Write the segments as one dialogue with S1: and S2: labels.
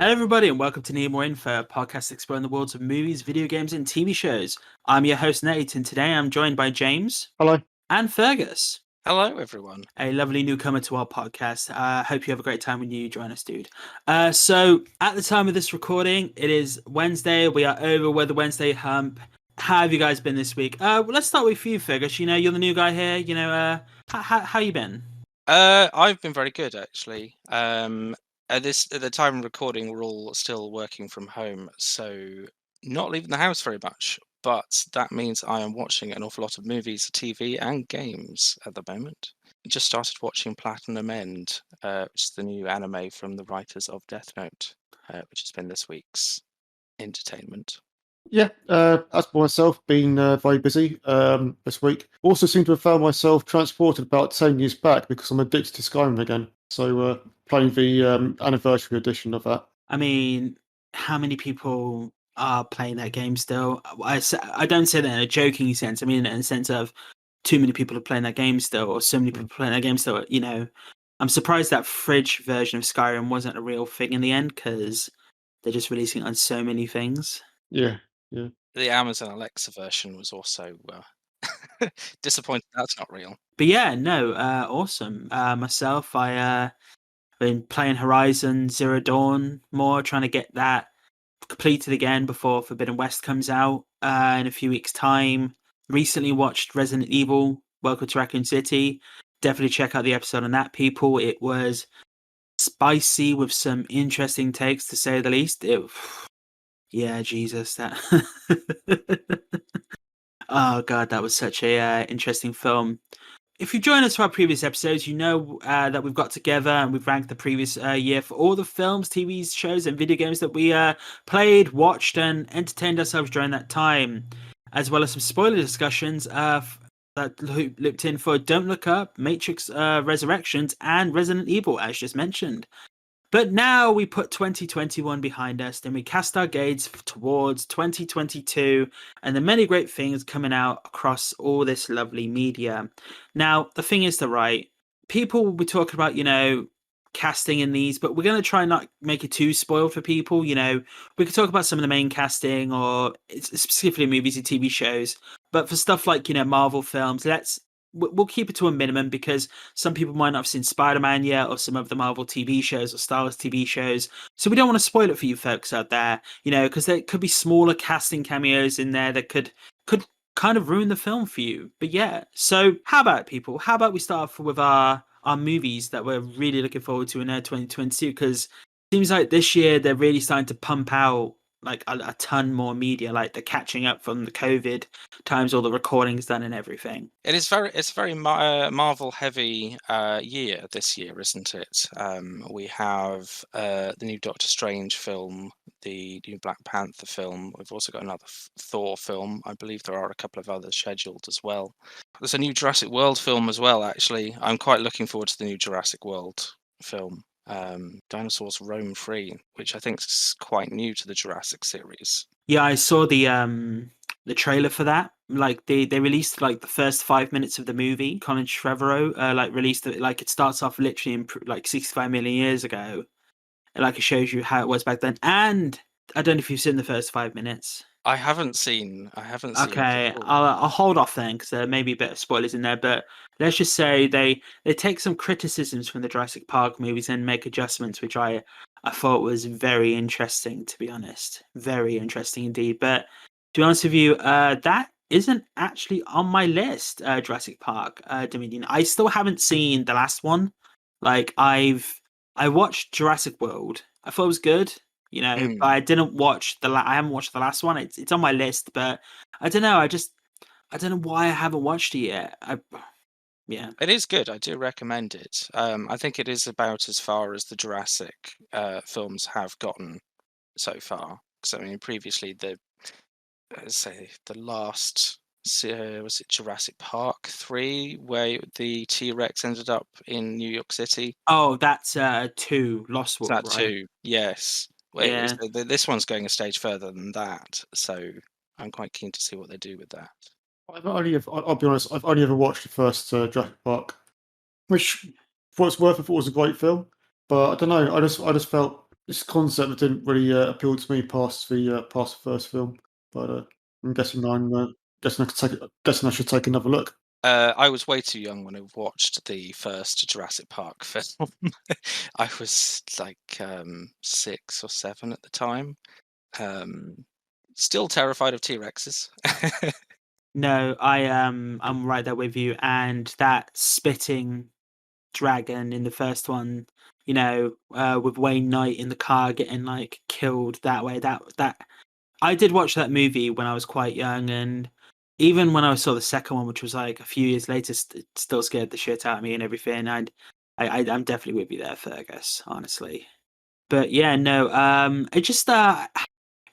S1: Hello, everybody, and welcome to Need More Info, a podcast exploring the worlds of movies, video games, and TV shows. I'm your host, Nate, and today I'm joined by James.
S2: Hello.
S1: And Fergus.
S3: Hello, everyone.
S1: A lovely newcomer to our podcast. Hope you have a great time when you join us, dude. So, at the time of this recording, it is Wednesday. We are over the Wednesday hump. How have you guys been this week? Well, let's start with you, Fergus. You know, you're the new guy here. You know, how you been?
S3: I've been very good, actually. At the time of recording, we're all still working from home, so not leaving the house very much. But that means I am watching an awful lot of movies, TV, and games at the moment. Just started watching Platinum End, which is the new anime from the writers of Death Note, which has been this week's entertainment.
S2: Yeah, as for myself, been very busy this week. Also seem to have found myself transported about 10 years back because I'm addicted to Skyrim again. So playing the anniversary edition of that.
S1: I mean, how many people are playing that game still? I don't say that in a joking sense. I mean, in the sense of too many people are playing that game still, or so many people playing that game still. You know, I'm surprised that fridge version of Skyrim wasn't a real thing in the end because they're just releasing it on so many things.
S2: Yeah.
S3: The Amazon Alexa version was also disappointing. That's not real.
S1: But yeah, no, awesome. Myself, I been playing Horizon Zero Dawn more, trying to get that completed again before Forbidden West comes out in a few weeks' time. Recently watched Resident Evil, Welcome to Raccoon City. Definitely check out the episode on that, people. It was spicy with some interesting takes, to say the least. Yeah, Jesus, that. Oh God, that was such a interesting film. If you join us for our previous episodes, you know that we've got together and we've ranked the previous year for all the films, TV shows, and video games that we played, watched, and entertained ourselves during that time, as well as some spoiler discussions that looped in for Don't Look Up, Matrix Resurrections, and Resident Evil, as just mentioned. But now we put 2021 behind us, and we cast our gaze towards 2022 and the many great things coming out across all this lovely media. Now, the thing is, people will be talking about, you know, casting in these, but we're going to try and not make it too spoiled for people. You know, we could talk about some of the main casting or specifically movies and TV shows, but for stuff like, you know, Marvel films, we'll keep it to a minimum because some people might not have seen Spider-Man yet or some of the Marvel TV shows or Star Wars TV shows. So we don't want to spoil it for you folks out there, you know, because there could be smaller casting cameos in there that could kind of ruin the film for you. But yeah, so how about people? How about we start off with our movies that we're really looking forward to in 2022? Because it seems like this year they're really starting to pump out like a ton more media, like they're catching up from the COVID times, all the recordings done and everything.
S3: It's very Marvel heavy year this year, isn't it? We have the new Doctor Strange film, the new Black Panther film. We've also got another Thor film. I believe there are a couple of others scheduled as well. There's a new Jurassic World film as well, actually. I'm quite looking forward to the new Jurassic World film. Dinosaurs Roam Free, which I think is quite new to the Jurassic series.
S1: Yeah, I saw the trailer for that. Like they released like the first 5 minutes of the movie. Colin Trevorrow like released it. Like it starts off literally in like 65 million years ago. And, like it shows you how it was back then. And I don't know if you've seen the first 5 minutes.
S3: I haven't seen.
S1: Okay, I'll hold off then because there may be a bit of spoilers in there. But let's just say they take some criticisms from the Jurassic Park movies and make adjustments, which I thought was very interesting, to be honest. Very interesting indeed. But to be honest with you, that isn't actually on my list. Jurassic Park Dominion. I still haven't seen the last one. Like I watched Jurassic World. I thought it was good. You know, but I didn't watch I haven't watched the last one. It's on my list, but I don't know. I don't know why I haven't watched it yet. Yeah,
S3: it is good. I do recommend it. I think it is about as far as the Jurassic films have gotten so far. Because I mean, previously the last was it Jurassic Park 3, where the T-Rex ended up in New York City?
S1: Oh, that's 2, Lost World,
S3: That
S1: right?
S3: 2, yes.
S1: Yeah.
S3: This one's going a stage further than that, so I'm quite keen to see what they do with that.
S2: I'll be honest, I've only ever watched the first Jurassic Park, which, for what it's worth, I thought was a great film. But I don't know, I just felt this concept didn't really appeal to me past the first film, but I'm guessing guessing I should take another look.
S3: I was way too young when I watched the first Jurassic Park film. I was like 6 or 7 at the time. Still terrified of T-Rexes.
S1: No, I'm right there with you. And that spitting dragon in the first one, with Wayne Knight in the car getting like killed that way. That I did watch that movie when I was quite young, and even when I saw the second one, which was like a few years later, it still scared the shit out of me and everything. And I'm definitely with you there, Fergus. Honestly, but yeah, no, it just I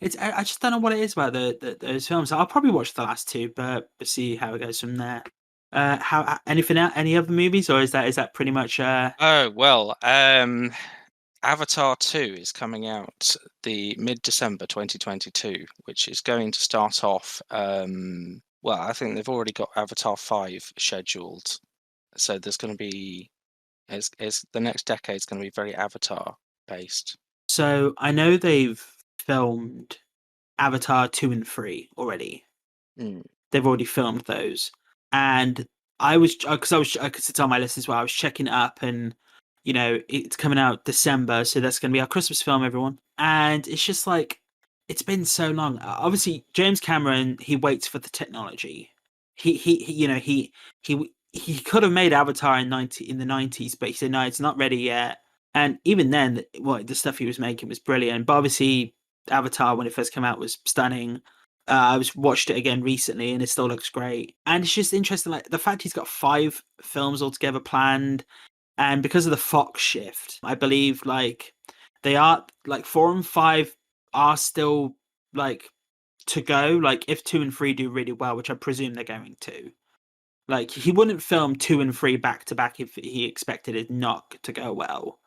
S1: just don't know what it is about those films. I'll probably watch the last two, but we'll see how it goes from there. How anything else, any other movies, or is that pretty much?
S3: Oh well, Avatar 2 is coming out the mid-December 2022, which is going to start off. Well, I think they've already got Avatar 5 scheduled, so there's going to be it's the next decade is going to be very Avatar based.
S1: So I know they've filmed Avatar 2 and 3 already. They've already filmed those, and because it's on my list as well. I was checking it up, and it's coming out December, so that's going to be our Christmas film, everyone. And it's just like it's been so long. Obviously, James Cameron, he waits for the technology. He could have made Avatar in the 90s, but he said no, it's not ready yet. And even then, the stuff he was making was brilliant. But obviously, Avatar, when it first came out, was stunning. I watched it again recently, and it still looks great. And it's just interesting, like the fact he's got 5 films altogether planned, and because of the Fox shift, I believe like they are like 4 and 5 are still like to go. Like if 2 and 3 do really well, which I presume they're going to. Like he wouldn't film 2 and 3 back to back if he expected it not to go well.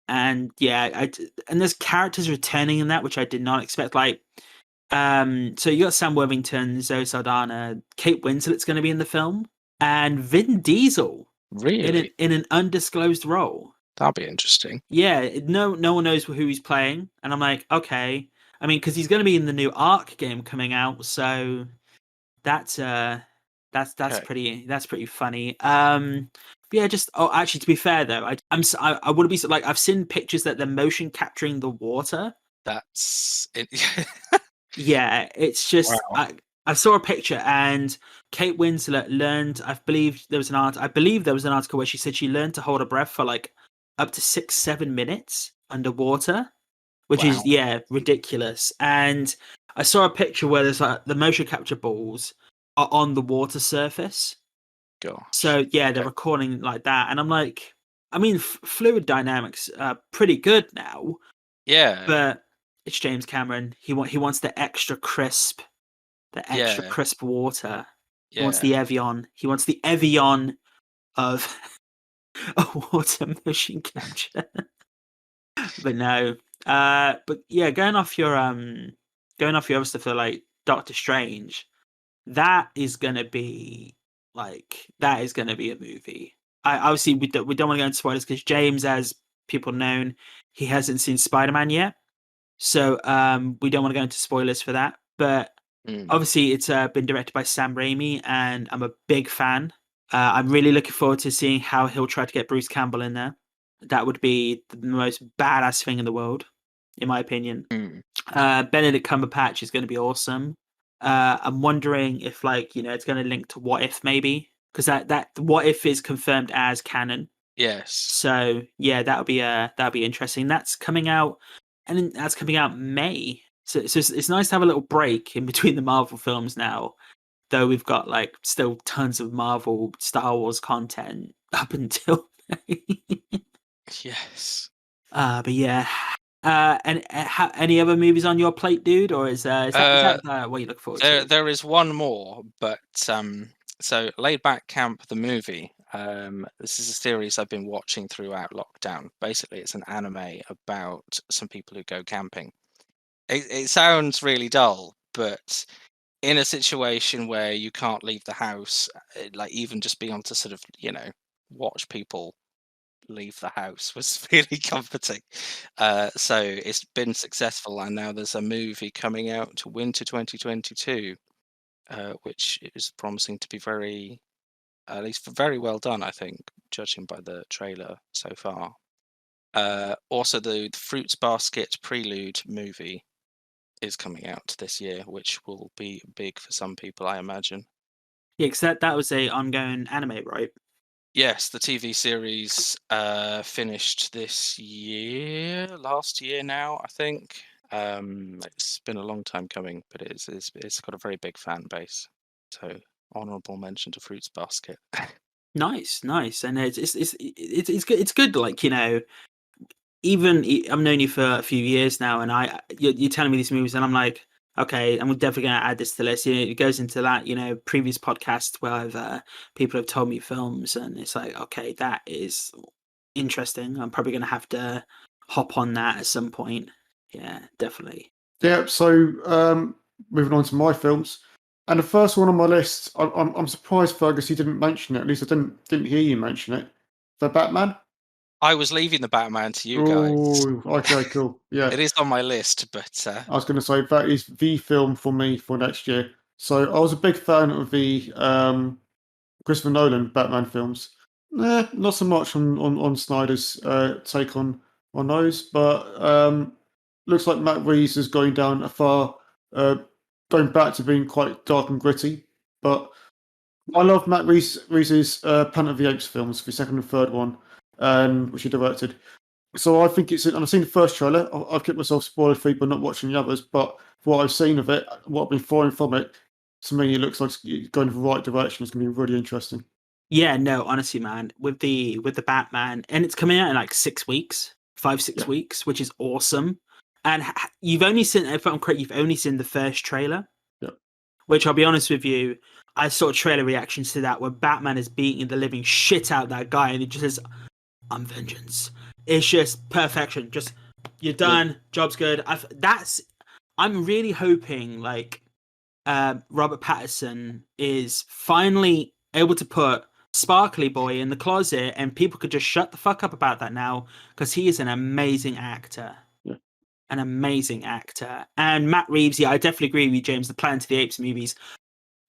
S1: And yeah, and there's characters returning in that, which I did not expect. Like, so you got Sam Worthington, Zoe Saldana, Kate Winslet's going to be in the film, and Vin Diesel,
S3: really,
S1: in an undisclosed role.
S3: That'll be interesting.
S1: Yeah, no one knows who he's playing, and I'm like, okay. I mean, because he's going to be in the new Ark game coming out, so that's
S3: Okay.
S1: pretty funny. But yeah, actually, to be fair though, I wouldn't be like I've seen pictures that they're motion capturing the water.
S3: That's it.
S1: Yeah, it's just
S3: Wow.
S1: I saw a picture, and Kate Winslet learned. I believe there was an article where she said she learned to hold her breath for like up to 6-7 minutes underwater, which is ridiculous. And I saw a picture where there's like the motion capture balls are on the water surface.
S3: Gosh.
S1: So yeah, they're recording like that, and I'm like, I mean, fluid dynamics are pretty good now.
S3: Yeah.
S1: But it's James Cameron. He wants the extra crisp water. He wants the Evian. He wants the Evian of a water motion capture. But no. But yeah, going off your other stuff for like Doctor Strange, that is gonna be a movie. I obviously we don't want to go into spoilers because James, as people known, he hasn't seen Spider-Man yet. So we don't want to go into spoilers for that. But obviously it's been directed by Sam Raimi, and I'm a big fan. I'm really looking forward to seeing how he'll try to get Bruce Campbell in there. That would be the most badass thing in the world, in my opinion. Benedict Cumberbatch is going to be awesome. I'm wondering if it's going to link to What If maybe, because that What If is confirmed as canon.
S3: Yes.
S1: So yeah, that'll be interesting. That's coming out, and that's coming out May. So it's nice to have a little break in between the Marvel films now, though we've got like still tons of Marvel Star Wars content up until May.
S3: Yes.
S1: But yeah. And any other movies on your plate, dude, or is that what you look forward to?
S3: There is one more, but so Laid Back Camp the movie. This is a series I've been watching throughout lockdown. Basically, it's an anime about some people who go camping. It sounds really dull, but in a situation where you can't leave the house, like even just being able to sort of watch people leave the house was really comforting. So it's been successful, and now there's a movie coming out winter 2022, which is promising to be at least very well done, I think, judging by the trailer so far. Also, the Fruits Basket Prelude movie is coming out this year, which will be big for some people, I imagine.
S1: Yeah, because that was a ongoing anime, right?
S3: Yes, the TV series finished this year, last year now, I think. It's been a long time coming, but it's got a very big fan base. So honourable mention to Fruits Basket.
S1: Nice, and it's good. It's good, like, you know. I've known you for a few years now, and you're telling me these movies, and I'm like, okay, I'm definitely going to add this to the list. You know, it goes into that, you know, previous podcast where people have told me films, and it's like, okay, that is interesting. I'm probably going to have to hop on that at some point. Yeah, definitely.
S2: Yeah, so moving on to my films. And the first one on my list, I'm surprised, Fergus, you didn't mention it. At least I didn't hear you mention it. The Batman.
S3: I was leaving the Batman to you guys.
S2: Oh, okay, cool. Yeah,
S3: It is on my list, but
S2: I was going to say that is the film for me for next year. So I was a big fan of the Christopher Nolan Batman films. Not so much on Snyder's take on those, but looks like Matt Reeves is going down a far, going back to being quite dark and gritty. But I love Matt Reeves' Planet of the Apes films, the second and third one, which he directed. So I think and I've seen the first trailer. I've kept myself spoiler free by not watching the others, but what I've seen of it, what I've been following from it, to me, it looks like it's going in the right direction. It's going to be really interesting.
S1: Yeah, no, honestly, man, with the Batman, and it's coming out in like 6 weeks, 5-6 weeks, which is awesome. And you've only seen, if I'm correct, you've only seen the first trailer.
S2: Yep.
S1: Which, I'll be honest with you, I saw trailer reactions to that where Batman is beating the living shit out of that guy, and he just says, "I'm vengeance." It's just perfection. Just, you're done. Job's good. I'm really hoping like Robert Pattinson is finally able to put Sparkly Boy in the closet, and people could just shut the fuck up about that now, because he is an amazing actor.
S2: Yeah.
S1: An amazing actor. And Matt Reeves, yeah, I definitely agree with you, James. The Planet of the Apes movies.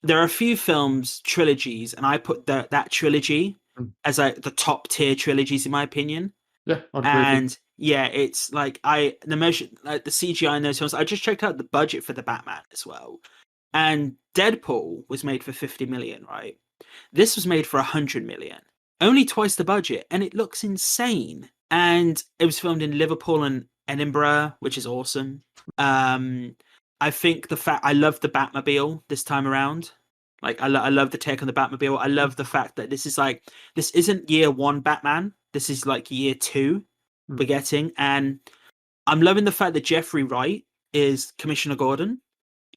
S1: There are a few films, trilogies, and I put that trilogy as like the top tier trilogies in my opinion.
S2: Yeah,
S1: and yeah, it's like the CGI in those films. I just checked out the budget for the Batman as well, and Deadpool was made for 50 million, right? This was made for 100 million, only twice the budget, and it looks insane. And it was filmed in Liverpool and Edinburgh, which is awesome. I think I love the Batmobile this time around. Like, I love the take on the Batmobile. I love the fact that this isn't year one Batman. This is like year 2 we're getting. And I'm loving the fact that Jeffrey Wright is Commissioner Gordon.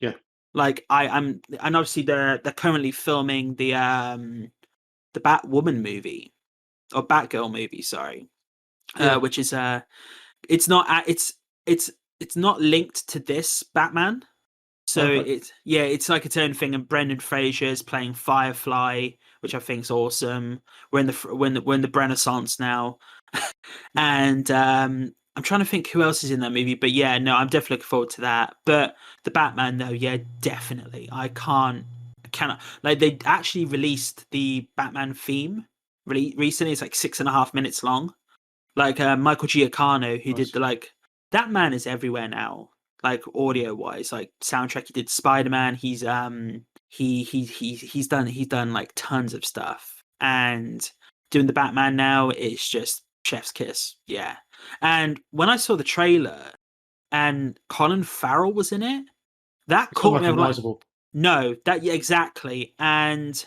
S2: Yeah.
S1: Like, and obviously they're currently filming the Batwoman movie, or Batgirl movie, sorry. Which is it's not linked to this Batman. So it's like its own thing, and Brendan Fraser is playing Firefly, which I think is awesome. We're in the Renaissance now, and I'm trying to think who else is in that movie. But yeah, no, I'm definitely looking forward to that. But the Batman, though, yeah, definitely, I cannot. Like, they actually released the Batman theme recently. It's like 6.5 minutes long. Like Michael Giacchino, who did that man is everywhere now. Like, audio wise, like soundtrack, he did Spider-Man. He's he's done like tons of stuff, and doing the Batman now, it's just chef's kiss. Yeah. And when I saw the trailer and Colin Farrell was in it, that caught me. Like, no, exactly. And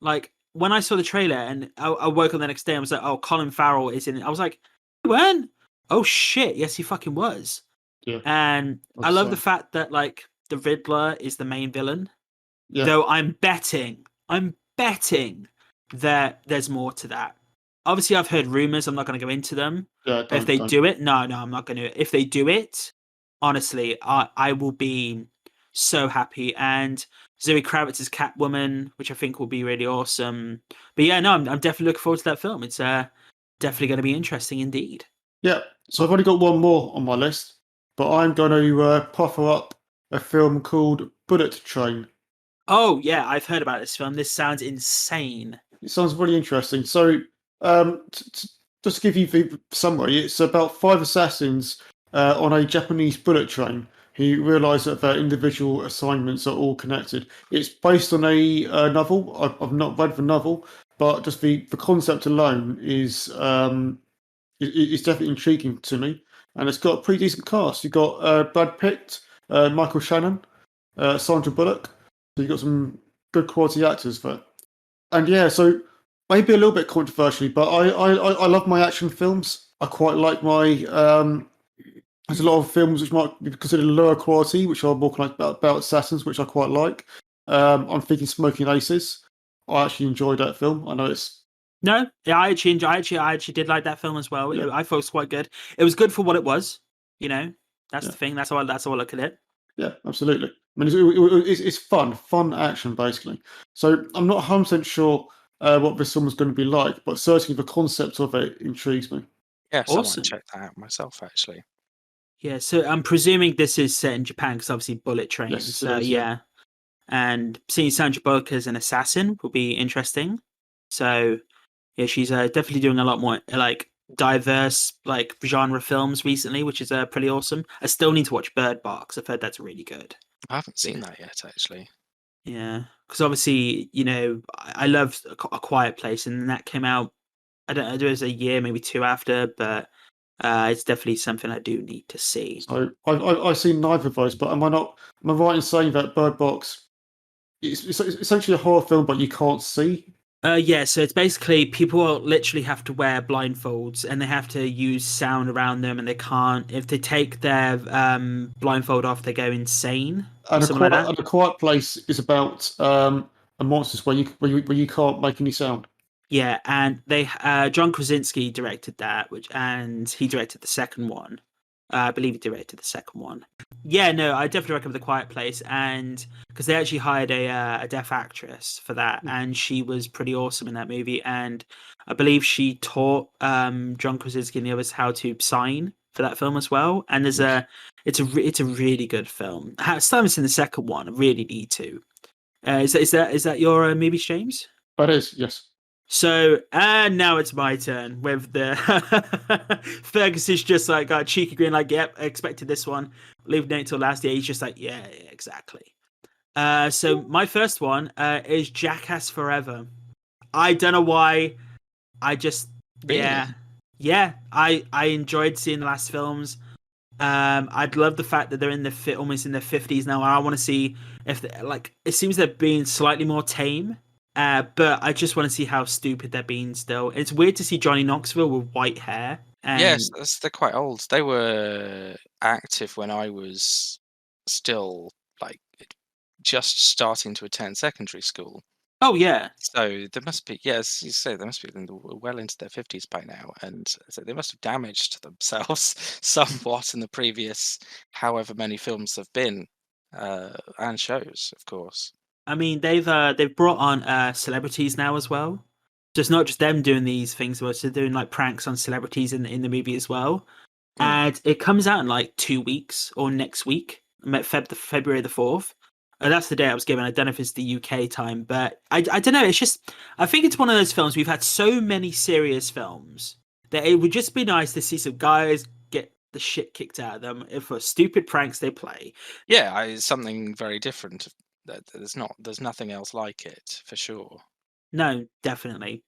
S1: like, when I saw the trailer and I woke up the next day, I was like, oh, Colin Farrell is in it. I was like, when? Oh shit, yes, he fucking was.
S2: Yeah.
S1: And I love the fact that like the Riddler is the main villain. Yeah. Though I'm betting that there's more to that. Obviously, I've heard rumors. I'm not going to go into them.
S2: Yeah,
S1: if they do it, no, I'm not going to. If they do it, honestly, I will be so happy. And Zoe Kravitz is Catwoman, which I think will be really awesome. But yeah, no, I'm definitely looking forward to that film. It's definitely going to be interesting indeed.
S2: Yeah, so I've only got one more on my list, but I'm going to proffer up a film called Bullet Train.
S1: Oh yeah, I've heard about this film. This sounds insane.
S2: It sounds really interesting. So, just to give you the summary, it's about 5 assassins on a Japanese bullet train who realise that their individual assignments are all connected. It's based on a novel. I've not read the novel, but just the concept alone is definitely intriguing to me. And it's got a pretty decent cast. You've got Brad Pitt, Michael Shannon, Sandra Bullock. So you've got some good quality actors there. And yeah, so maybe a little bit controversially, but I love my action films. I quite like my there's a lot of films which might be considered lower quality, which are more kind of about assassins, which I quite like. I'm thinking Smoking Aces. I actually enjoyed that film. I know it's
S1: No, yeah, I actually did like that film as well.
S2: Yeah.
S1: I thought it was quite good. It was good for what it was. You know, that's
S2: Yeah.
S1: the thing. That's how I look at it.
S2: Yeah, absolutely. I mean, it's fun action basically. So I'm not 100% sure what this film is going to be like, but certainly the concept of it intrigues me.
S3: Yes, I
S1: Awesome.
S3: might check that out myself, actually.
S1: Yeah, so I'm presuming this is set in Japan because obviously bullet trains.
S2: Yes, it
S1: So
S2: is,
S1: yeah, and seeing Sandra Bullock as an assassin will be interesting. So yeah, she's definitely doing a lot more like diverse like genre films recently, which is pretty awesome. I still need to watch Bird Box. I've heard that's really good.
S3: I haven't seen that yet, actually.
S1: Yeah, because obviously I loved A Quiet Place, and that came out. I don't know, it was a year, maybe 2 after, but it's definitely something I do need to see.
S2: So I've seen neither of those, but am I right in saying that Bird Box it's essentially a horror film, but you can't see?
S1: Yeah, so it's basically people literally have to wear blindfolds and they have to use sound around them, and they can't. If they take their blindfold off, they go insane or
S2: And
S1: something like that.
S2: and a Quiet Place is about a monsters where you can't make any sound.
S1: Yeah, and they John Krasinski directed that, and he directed the second one. I believe he directed the second one. Yeah, no, I definitely recommend The Quiet Place, and because they actually hired a deaf actress for that, and she was pretty awesome in that movie. And I believe she taught John Krasinski and the others how to sign for that film as well. And it's a really good film. I still haven't seen the second one. I really need to. Is that your movie, James?
S2: That is, yes.
S1: So, and now it's my turn with the Fergus is just like got a cheeky grin, like, yep, I expected this one. Leaving it till last year. He's just like, yeah, exactly. So my first one is Jackass Forever. I don't know why. I just
S3: Really?
S1: yeah. I enjoyed seeing the last films. I'd love the fact that they're in almost in their 50s now. I want to see if it seems they're being slightly more tame. But I just want to see how stupid they're being still. It's weird to see Johnny Knoxville with white hair.
S3: Yes, they're quite old. They were active when I was still just starting to attend secondary school.
S1: Oh yeah.
S3: So there must be, yes, you say they must be well into their 50s by now, and so they must have damaged themselves somewhat in the previous however many films have been, and shows, of course.
S1: I mean, they've brought on celebrities now as well. So it's not just them doing these things, but they're doing like pranks on celebrities in the movie as well. And it comes out in like 2 weeks or next week, February the 4th. That's the day I was given. I don't know if it's the UK time, but I don't know. It's just, I think it's one of those films. We've had so many serious films that it would just be nice to see some guys get the shit kicked out of them for stupid pranks they play.
S3: Yeah, it's something very different. There's nothing else like it, for sure.
S1: No, definitely.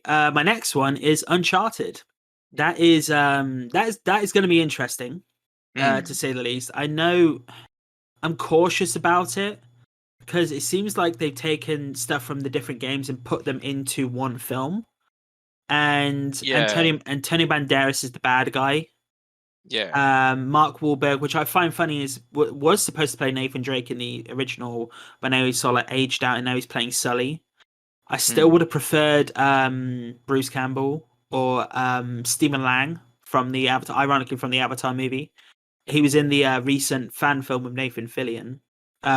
S1: My next one is Uncharted. That is going to be interesting, to say the least. I know I'm cautious about it because it seems like they've taken stuff from the different games and put them into one film. And Antonio Banderas is the bad guy.
S3: Yeah.
S1: Mark Wahlberg, which I find funny, was supposed to play Nathan Drake in the original, but now he's sort of aged out and now he's playing Sully. I still would have preferred Bruce Campbell or Stephen Lang from the Avatar, ironically from the Avatar movie. He was in the recent fan film with Nathan Fillion,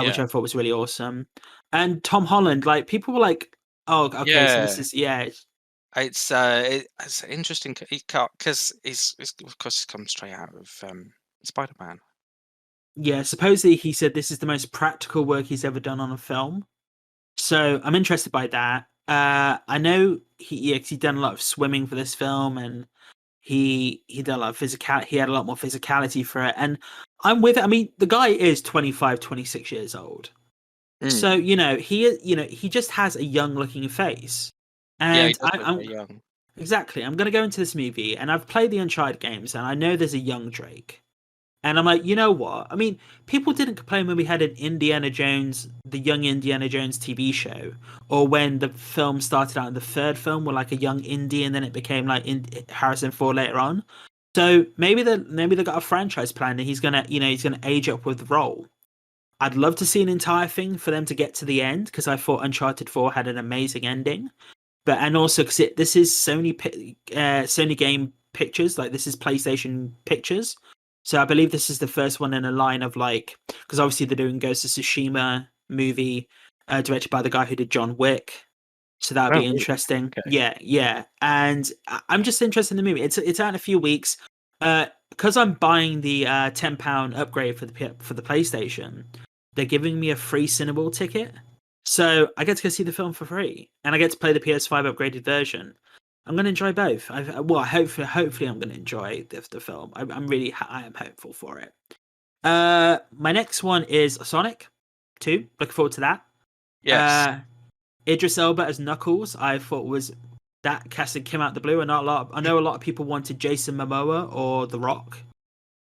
S1: which I thought was really awesome. And Tom Holland, like people were like, "Oh, okay, so this is
S3: It's interesting because he's of course he's come straight out of Spider-Man.
S1: Yeah, supposedly he said this is the most practical work he's ever done on a film. So I'm interested by that. I know he's done a lot of swimming for this film, and he did a lot of physical. He had a lot more physicality for it, and I'm with it. I mean, the guy is 25, 26 years old, so he just has a young looking face,
S3: Yeah, he
S1: and
S3: does look
S1: I'm
S3: very young.
S1: exactly. I'm going to go into this movie, and I've played the Uncharted games, and I know there's a young Drake. And I'm like, you know what? I mean, people didn't complain when we had the young Indiana Jones TV show, or when the film started out in the third film with like a young Indy, and then it became like Harrison Ford later on. So maybe they got a franchise plan, and he's gonna age up with the role. I'd love to see an entire thing for them to get to the end, because I thought Uncharted 4 had an amazing ending. And also because this is Sony Game Pictures, like this is PlayStation Pictures. So I believe this is the first one in a line of like, because obviously they're doing Ghost of Tsushima movie, directed by the guy who did John Wick. So that'd be interesting.
S3: Okay.
S1: Yeah. And I'm just interested in the movie. It's out in a few weeks. Because I'm buying the £10 upgrade for the PlayStation, they're giving me a free Cineworld ticket. So I get to go see the film for free, and I get to play the PS5 upgraded version. I'm going to enjoy both. Hopefully I'm going to enjoy the film. I am hopeful for it. My next one is Sonic 2. Looking forward to that.
S3: Yes.
S1: Idris Elba as Knuckles. I thought was that casting came out the blue, and I know a lot of people wanted Jason Momoa or The Rock.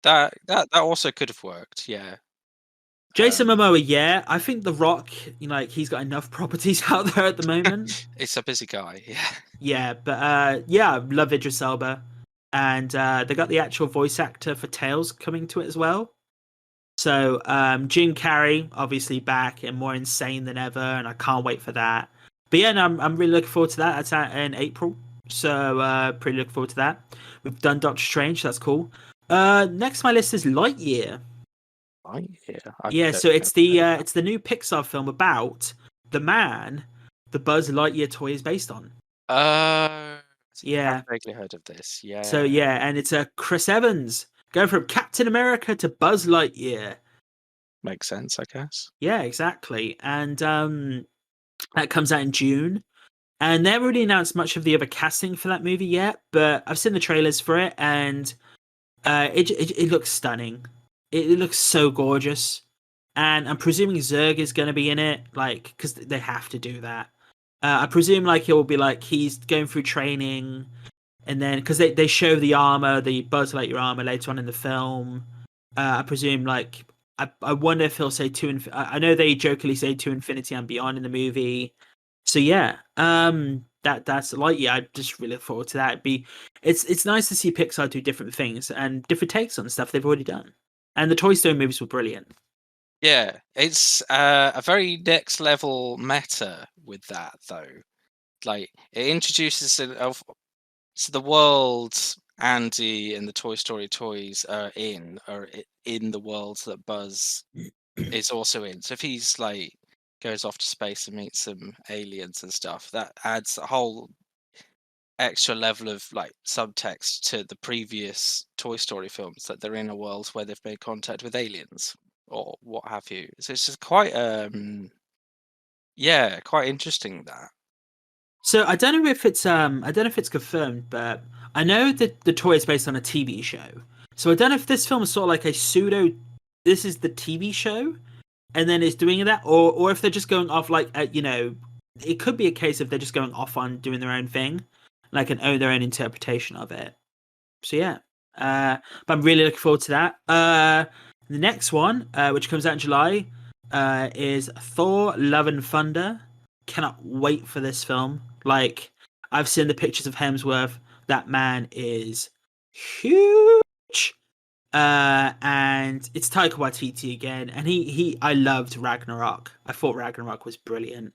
S3: That also could have worked. Yeah.
S1: Jason Momoa, yeah. I think The Rock, he's got enough properties out there at the moment.
S3: It's a busy guy, yeah.
S1: Yeah, but I love Idris Elba. And they got the actual voice actor for Tails coming to it as well. So Jim Carrey, obviously back and more insane than ever, and I can't wait for that. But yeah, no, I'm really looking forward to that. That's out in April. So pretty looking forward to that. We've done Doctor Strange, so that's cool. Next on my list is Lightyear. Yeah, so it's the new Pixar film about the man the Buzz Lightyear toy is based on.
S3: Yeah, I've vaguely heard of this. Yeah.
S1: So yeah, and it's Chris Evans going from Captain America to Buzz Lightyear.
S3: Makes sense, I guess.
S1: Yeah, exactly. And that comes out in June. And they haven't really announced much of the other casting for that movie yet, but I've seen the trailers for it, and it looks stunning. It looks so gorgeous, and I'm presuming Zurg is going to be in it, like, because they have to do that. I presume like it will be like he's going through training, and then because they show the armor, the Buzz Lightyear armor later on in the film. I presume like I wonder if he'll say I know they jokingly say to Infinity and Beyond in the movie. So yeah, that's Lightyear. I just really look forward to that. It's nice to see Pixar do different things and different takes on stuff they've already done. And the Toy Story movies were brilliant.
S3: Yeah, it's a very next level meta with that, though. Like, it introduces so the world Andy and the Toy Story toys are in the world that Buzz is also in. So if he's like goes off to space and meets some aliens and stuff, that adds a whole extra level of like subtext to the previous Toy Story films, that they're in a world where they've made contact with aliens or what have you. So it's just quite quite interesting that.
S1: So I don't know if it's confirmed, but I know that the toy is based on a TV show. So I don't know if this film is sort of like a pseudo. This is the TV show, and then it's doing that, or if they're just going off like it could be a case of they're just going off on doing their own thing, like and own their own interpretation of it. So yeah, but I'm really looking forward to that. The next one, which comes out in July, is Thor: Love and Thunder. Cannot wait for this film. Like, I've seen the pictures of Hemsworth. That man is huge. And it's Taika Waititi again. And I loved Ragnarok. I thought Ragnarok was brilliant.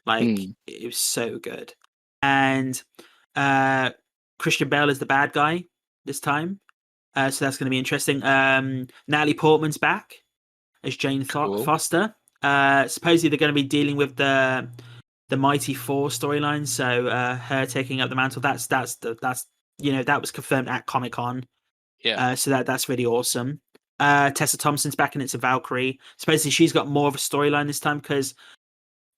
S1: Like, it was so good. And Christian Bale is the bad guy this time. So that's going to be interesting. Natalie Portman's back as Jane Foster. Supposedly they're going to be dealing with the the Mighty Four storyline. So her taking up the mantle. That's that was confirmed at Comic-Con.
S3: Yeah.
S1: So that's really awesome. Tessa Thompson's back in It's a Valkyrie. Supposedly she's got more of a storyline this time because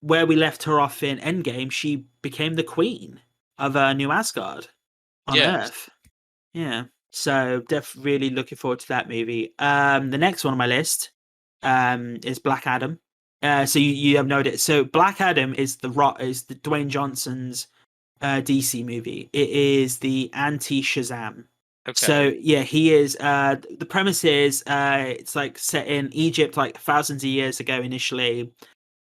S1: where we left her off in Endgame, she became the queen of New Asgard on Earth. Yeah. So really looking forward to that movie. The next one on my list is Black Adam. So you have no idea. So Black Adam is the Dwayne Johnson's DC movie. It is the anti-Shazam.
S3: Okay.
S1: So yeah, he is. The premise is it's like set in Egypt, like thousands of years ago initially.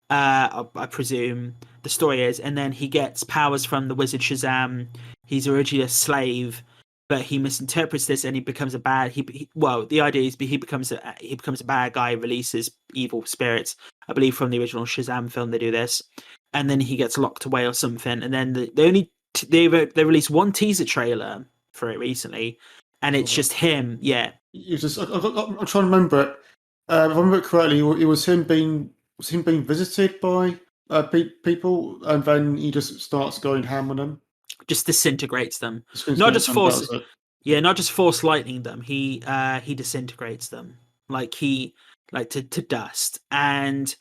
S1: I presume the story is, and then he gets powers from the wizard Shazam. He's originally a slave, but he misinterprets this and he becomes a bad. The idea is he becomes a bad guy, releases evil spirits. I believe from the original Shazam film they do this, and then he gets locked away or something. And then they released one teaser trailer for it recently, and it's just him. Yeah,
S2: I'm trying to remember it. If I remember it correctly, it was him being visited by people, and then he just starts going ham on them.
S1: Just disintegrates them. Not just force lightning them. He disintegrates them to dust. And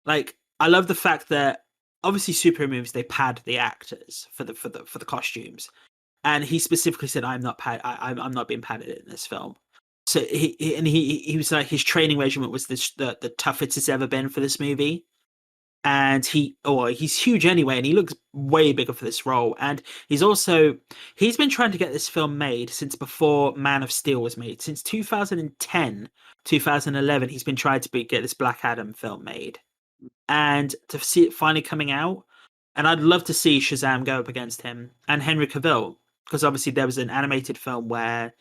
S1: like I love the fact that obviously superhero movies they pad the actors for the costumes, and he specifically said I'm not being padded in this film. So he was like his training regimen was the toughest it's ever been for this movie. And he's huge anyway, and he looks way bigger for this role. And he's been trying to get this film made since before Man of Steel was made. Since 2010, 2011, he's been trying to get this Black Adam film made. And to see it finally coming out, and I'd love to see Shazam go up against him and Henry Cavill, because obviously there was an animated film where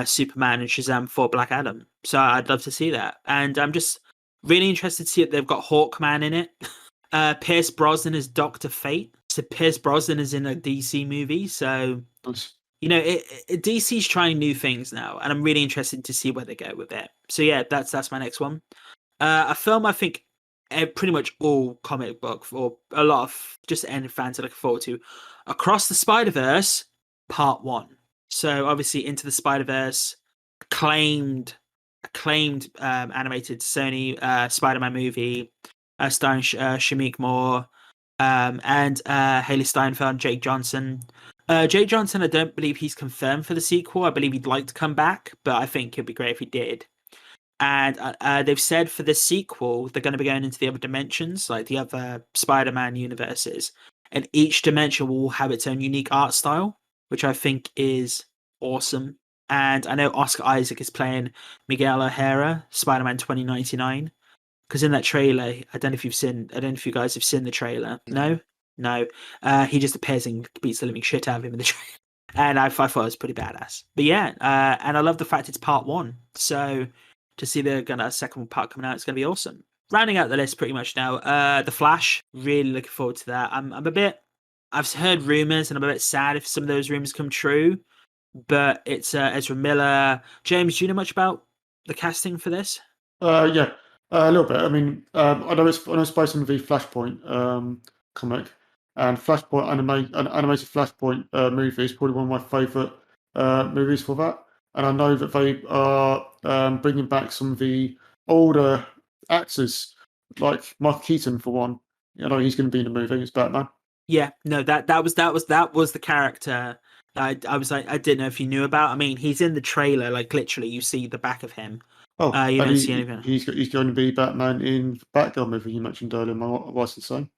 S1: Superman and Shazam fought Black Adam. So I'd love to see that. And I'm just really interested to see it. They've got Hawkman in it. Pierce Brosnan is Dr. Fate. So Pierce Brosnan is in a DC movie. So, DC's trying new things now. And I'm really interested to see where they go with it. So yeah, that's my next one. A film I think pretty much all comic book or a lot of just any fans are looking forward to. Across the Spider-Verse, Part 1. So obviously Into the Spider-Verse, acclaimed animated Sony Spider-Man movie starring Shamik Moore and Haley Steinfeld and Jake Johnson. Jake Johnson, I don't believe he's confirmed for the sequel. I believe he'd like to come back, but I think it'd be great if he did. And they've said for the sequel, they're going to be going into the other dimensions, like the other Spider-Man universes. And each dimension will have its own unique art style, which I think is awesome. And I know Oscar Isaac is playing Miguel O'Hara, Spider-Man 2099. Because in that trailer, I don't know if you guys have seen the trailer. No. He just appears and beats the living shit out of him in the trailer. And I thought it was pretty badass. But yeah, and I love the fact it's Part 1. So to see a second part coming out, it's going to be awesome. Rounding out the list pretty much now. The Flash, really looking forward to that. I've heard rumors, and I'm a bit sad if some of those rumors come true. But it's Ezra Miller. James, do you know much about the casting for this?
S2: Yeah, a little bit. I mean, I know it's based on the Flashpoint comic, and Flashpoint animated Flashpoint movie is probably one of my favourite movies for that. And I know that they are bringing back some of the older actors, like Michael Keaton for one. I know he's going to be in the movie as Batman.
S1: Yeah, no, that was the character. I was like, I didn't know if you knew about. I mean, he's in the trailer, like literally, you see the back of him.
S2: Oh,
S1: you don't see anything.
S2: He's going to be Batman in the Batgirl movie you mentioned earlier. My wife and son.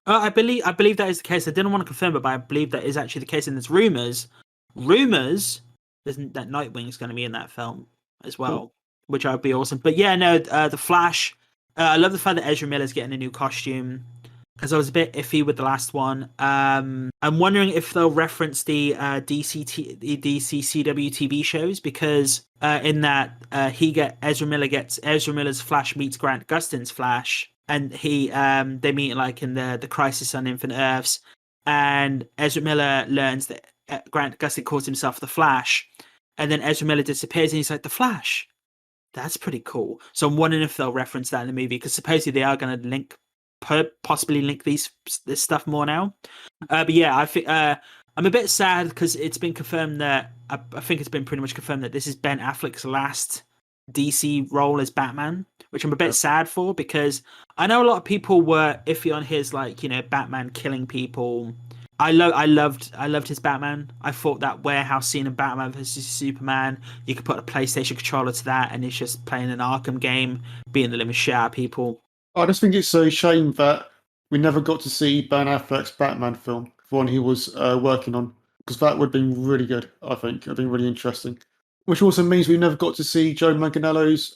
S1: I believe that is the case. I didn't want to confirm it, but I believe that is actually the case. And there's rumors that Nightwing is going to be in that film as well, cool. Which would be awesome. But yeah, no, the Flash. I love the fact that Ezra Miller's getting a new costume, because I was a bit iffy with the last one. I'm wondering if they'll reference the DC CW TV shows, because in that Ezra Miller's Flash meets Grant Gustin's Flash, and they meet like in the Crisis on Infinite Earths, and Ezra Miller learns that Grant Gustin calls himself the Flash, and then Ezra Miller disappears, and he's like, the Flash. That's pretty cool. So I'm wondering if they'll reference that in the movie, because supposedly they are going to link possibly link this stuff more now. But yeah, I think I'm a bit sad because it's been confirmed that I think it's been pretty much confirmed that this is Ben Affleck's last DC role as Batman, which I'm a bit sad for because I know a lot of people were iffy on his Batman killing people. I loved his Batman. I thought that warehouse scene in Batman vs Superman, you could put a PlayStation controller to that, and it's just playing an Arkham game, beating the living shit out of people.
S2: I just think it's a shame that we never got to see Ben Affleck's Batman film, the one he was working on, because that would have been really good. I think it would have been really interesting. Which also means we never got to see Joe Manganiello's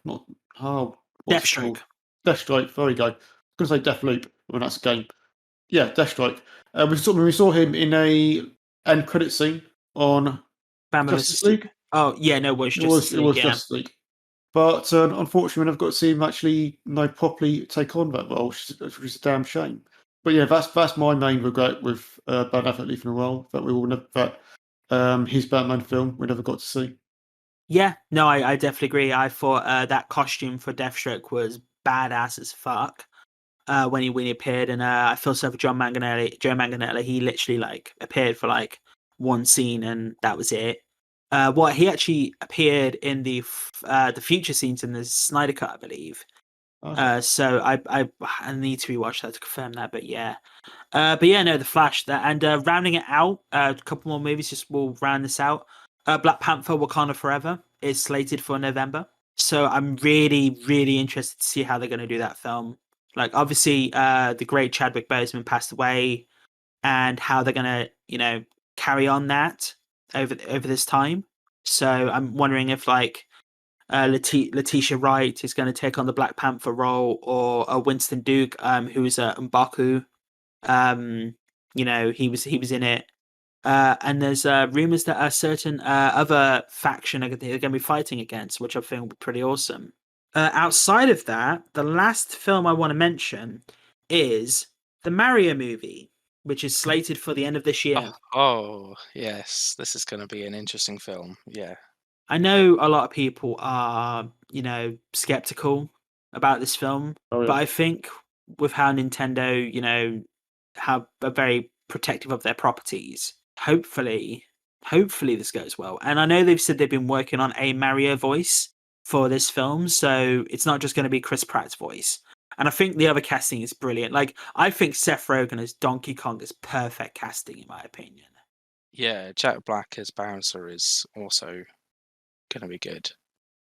S2: what's it
S1: Deathstroke.
S2: called? Deathstroke. There we go. I was going to say Deathloop when that's a game. Yeah, Deathstroke. We saw him in a end credit scene on
S1: Batman
S2: Justice
S1: vs.
S2: League.
S1: Oh yeah, no, it was Justice League.
S2: It was
S1: Yeah.
S2: Justice League. But unfortunately, we never got to see him actually properly take on that role, which is a damn shame. But yeah, that's my main regret with Ben Affleck leaving the role, that we will never his Batman film we never got to see.
S1: Yeah, no, I definitely agree. I thought that costume for Deathstroke was badass as fuck when he appeared, and I feel so for Joe Manganiello, he literally appeared for one scene, and that was it. He actually appeared in the future scenes in the Snyder Cut, I believe.
S2: Okay.
S1: So I need to rewatch that to confirm that, but yeah. No, The Flash. And rounding it out, a couple more movies just will round this out. Black Panther: Wakanda Forever is slated for November, so I'm really, really interested to see how they're going to do that film. Obviously, the great Chadwick Boseman passed away, and how they're going to, carry on that over this time. So I'm wondering if Letitia Wright is going to take on the Black Panther role, or Winston Duke, who is M'Baku. He was in it. And there's rumors that a certain other faction they're going to be fighting against, which I think will be pretty awesome. Outside of that, the last film I want to mention is the Mario movie, which is slated for the end of this year.
S3: Oh yes, this is going to be an interesting film. Yeah.
S1: I know a lot of people are, skeptical about this film,
S2: Oh, yeah.
S1: but I think with how Nintendo, how are very protective of their properties, hopefully this goes well. And I know they've said they've been working on a Mario voice for this film, so it's not just going to be Chris Pratt's voice. And I think the other casting is brilliant. I think Seth Rogen as Donkey Kong is perfect casting, in my opinion.
S3: Yeah, Jack Black as Bowser is also going to be good.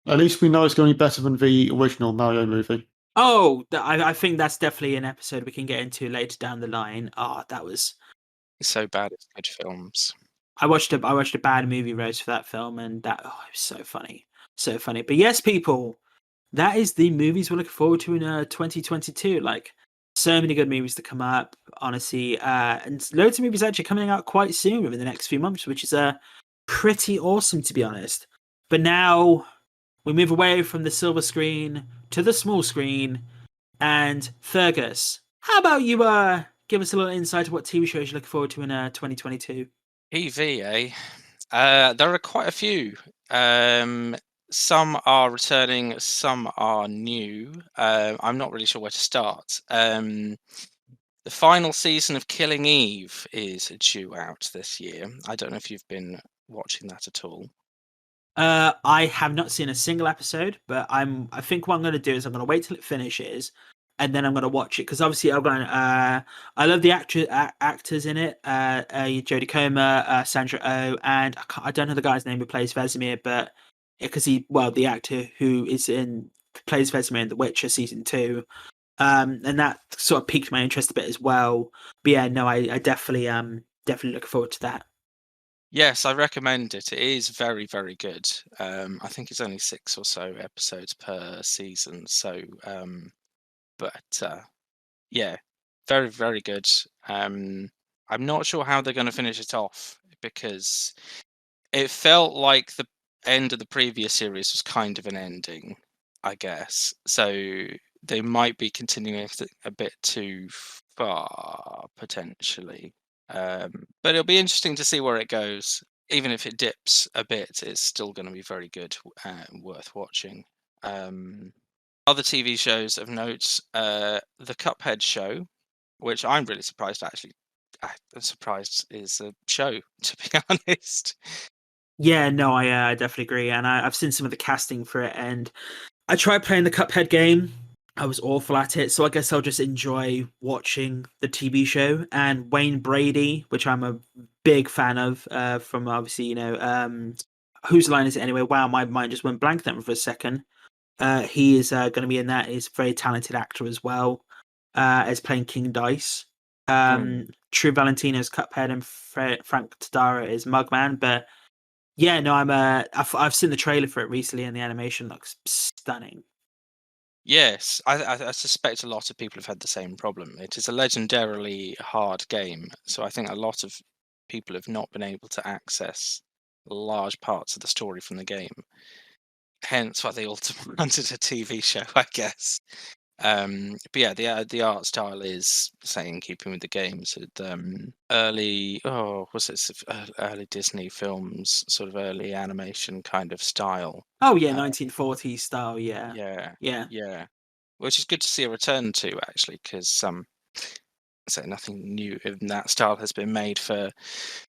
S2: At least we know it's going to be better than the original Mario movie.
S1: Oh, I think that's definitely an episode we can get into later down the line. That was...
S3: It's so bad it's good films.
S1: I watched a bad movie roast for that film, and it was so funny. So funny. But yes, people, that is the movies we're looking forward to in 2022. So many good movies to come up, honestly. And loads of movies actually coming out quite soon within the next few months, which is pretty awesome, to be honest. But now we move away from the silver screen to the small screen. And Fergus, how about you give us a little insight to what TV shows you're looking forward to in 2022?
S3: TV, eh? There are quite a few. Some are returning, some are new. I'm not really sure where to start. The final season of Killing Eve is due out this year. I don't know if you've been watching that at all.
S1: I have not seen a single episode, but I think what I'm going to do is I'm going to wait till it finishes, and then I'm going to watch it, because obviously I love the actors in it. Jodie Comer, Sandra Oh, and I don't know the guy's name who plays Vesemir, but because the actor who plays Vesemir in The Witcher season 2, and that sort of piqued my interest a bit as well. But yeah, no, I definitely look forward to that.
S3: Yes, I recommend it. It is very, very good. I think it's only 6 or so episodes per season. So, yeah, very, very good. I'm not sure how they're going to finish it off, because it felt like the end of the previous series was kind of an ending, I guess. So they might be continuing it a bit too far, potentially. But it'll be interesting to see where it goes. Even if it dips a bit, it's still going to be very good and worth watching. Other TV shows of note, the Cuphead show, which I'm really surprised actually. I'm surprised is a show, to be honest.
S1: Yeah, no, I definitely agree, and I've seen some of the casting for it, and I tried playing the Cuphead game. I was awful at it, so I guess I'll just enjoy watching the TV show. And Wayne Brady, which I'm a big fan of, from obviously, Whose Line Is It Anyway? Wow, my mind just went blank then for a second. He is going to be in that. He's a very talented actor as well, as playing King Dice. True Valentino's Cuphead, and Frank Tadara is Mugman. But yeah, no, I've seen the trailer for it recently, and the animation looks stunning.
S3: Yes, I suspect a lot of people have had the same problem. It is a legendarily hard game, so I think a lot of people have not been able to access large parts of the story from the game. Hence why they all demanded a TV show, I guess. But yeah, the art style is, say, in keeping with the games. Early early Disney films, sort of early animation kind of style.
S1: Oh yeah, 1940s style. Yeah,
S3: Yeah. Which is good to see a return to, actually, because so nothing new in that style has been made for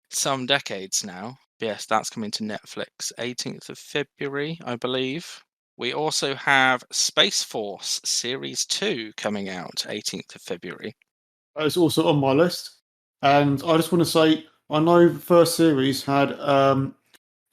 S3: some decades now. Yes, that's coming to Netflix 18th of February, I believe. We also have Space Force Series 2 coming out 18th of February.
S2: It's also on my list. And I just want to say, I know the first series had a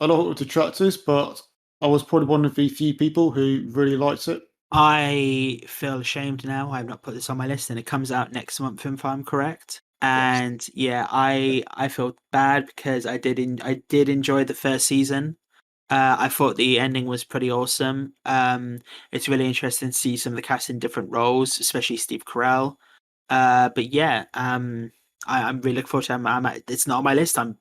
S2: lot of detractors, but I was probably one of the few people who really liked it.
S1: I feel ashamed now. I've not put this on my list, and it comes out next month, if I'm correct. And yeah, I feel bad because I did enjoy the first season. I thought the ending was pretty awesome. It's really interesting to see some of the cast in different roles, especially Steve Carell. But yeah, I'm really looking forward to it. It's not on my list. I'm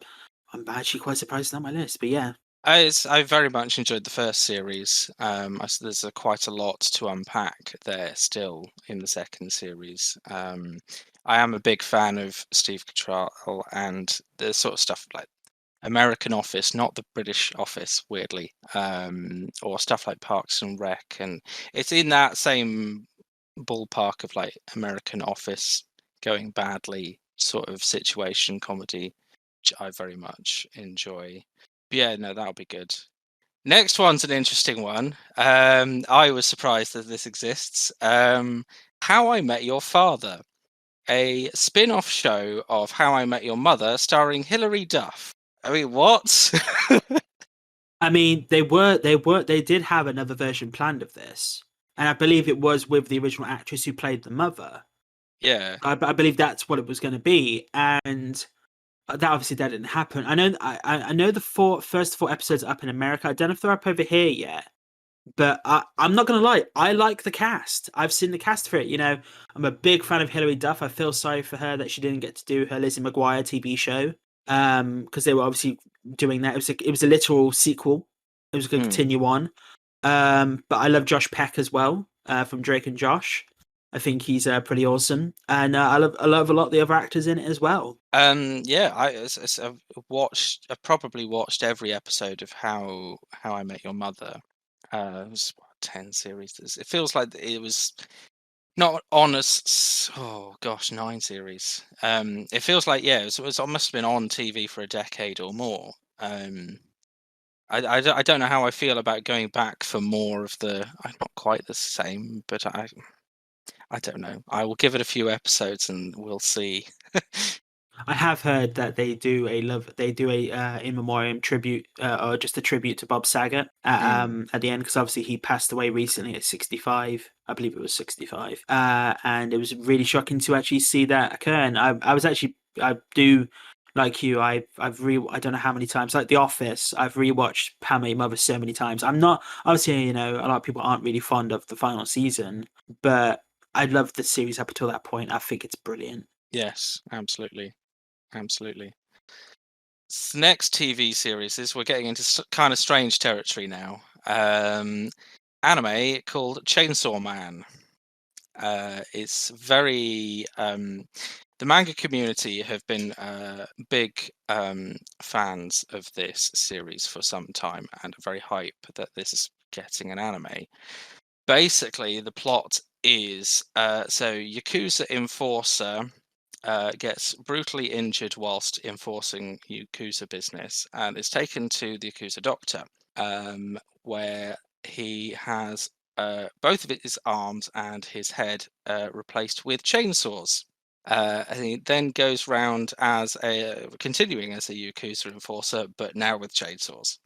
S1: actually quite surprised it's not on my list. But yeah.
S3: I very much enjoyed the first series. There's quite a lot to unpack there still in the second series. I am a big fan of Steve Carell and the sort of stuff like American Office, not the British Office, weirdly, or stuff like Parks and Rec, and it's in that same ballpark of like American Office going badly sort of situation comedy, which I very much enjoy. But yeah, no, that'll be good. Next one's an interesting one. I was surprised that this exists. How I Met Your Father, a spin-off show of How I Met Your Mother, starring Hilary Duff. I mean, what?
S1: I mean, they did have another version planned of this, and I believe it was with the original actress who played the mother.
S3: Yeah.
S1: I believe that's what it was going to be, and that didn't happen. I know the first four episodes are up in America. I don't know if they're up over here yet, but I'm not gonna lie. I like the cast. I've seen the cast for it. I'm a big fan of Hilary Duff. I feel sorry for her that she didn't get to do her Lizzie McGuire TV show, because they were obviously doing that. It was a literal sequel. It was going to continue on. But I love Josh Peck as well, from Drake and Josh. I think he's pretty awesome, and I love a lot of the other actors in it as well.
S3: Yeah, I've probably watched every episode of How I Met Your Mother. It was 10 series. It feels like it was not on us. Oh gosh, 9 series. It feels like it must have been on TV for a decade or more. I don't know how I feel about going back for more of the. I'm not quite the same, but I don't know. I will give it a few episodes and we'll see.
S1: I have heard that they do a in memoriam tribute, or just a tribute to Bob Saget at the end, because obviously he passed away recently at 65. I believe it was 65, and it was really shocking to actually see that occur. And I do, like you, I don't know how many times, like The Office, I've rewatched How I Met Your Mother so many times. I'm not, obviously, a lot of people aren't really fond of the final season, but I love the series up until that point. I think it's brilliant.
S3: Yes, absolutely. Next TV series is, we're getting into kind of strange territory now. Anime called Chainsaw Man. It's very the manga community have been big fans of this series for some time and are very hype that this is getting an anime. Basically, the plot is so Yakuza enforcer gets brutally injured whilst enforcing Yakuza business and is taken to the Yakuza doctor, where he has both of his arms and his head replaced with chainsaws. And he then goes round as continuing as a Yakuza enforcer, but now with chainsaws.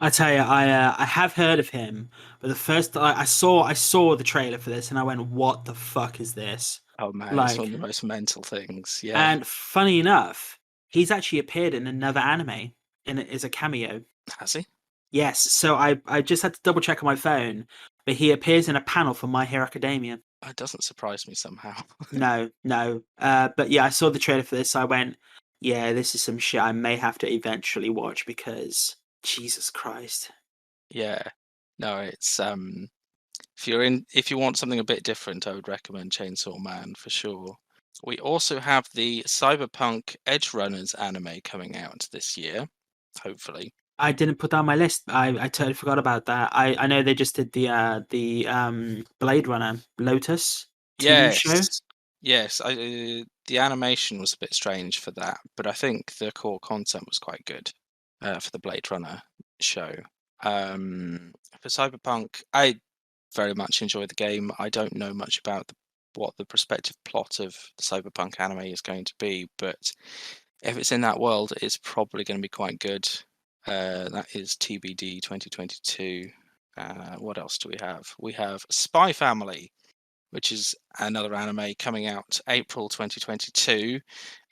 S1: I tell you, I have heard of him, but the first I saw the trailer for this, and I went, "What the fuck is this?"
S3: Oh man, it's one
S1: Like,
S3: of the most mental things. Yeah.
S1: and funny enough, he's actually appeared in another anime as a cameo.
S3: Has he?
S1: Yes, so I just had to double check on my phone, but he appears in a panel for My Hero Academia.
S3: It doesn't surprise me somehow.
S1: No. But yeah, I saw the trailer for this. So I went, yeah, this is some shit I may have to eventually watch because Jesus Christ.
S3: Yeah. No, it's if you want something a bit different, I would recommend Chainsaw Man for sure. We also have the Cyberpunk Edge Runners anime coming out this year, hopefully.
S1: I didn't put that on my list. I totally forgot about that. I know they just did the Blade Runner Lotus TV show.
S3: Yes. The animation was a bit strange for that, but I think the core concept was quite good for the Blade Runner show. For Cyberpunk, I very much enjoy the game. I don't know much about what the prospective plot of the Cyberpunk anime is going to be, but if it's in that world, it's probably going to be quite good. That is TBD 2022. What else do we have? We have Spy Family, which is another anime coming out April 2022. Do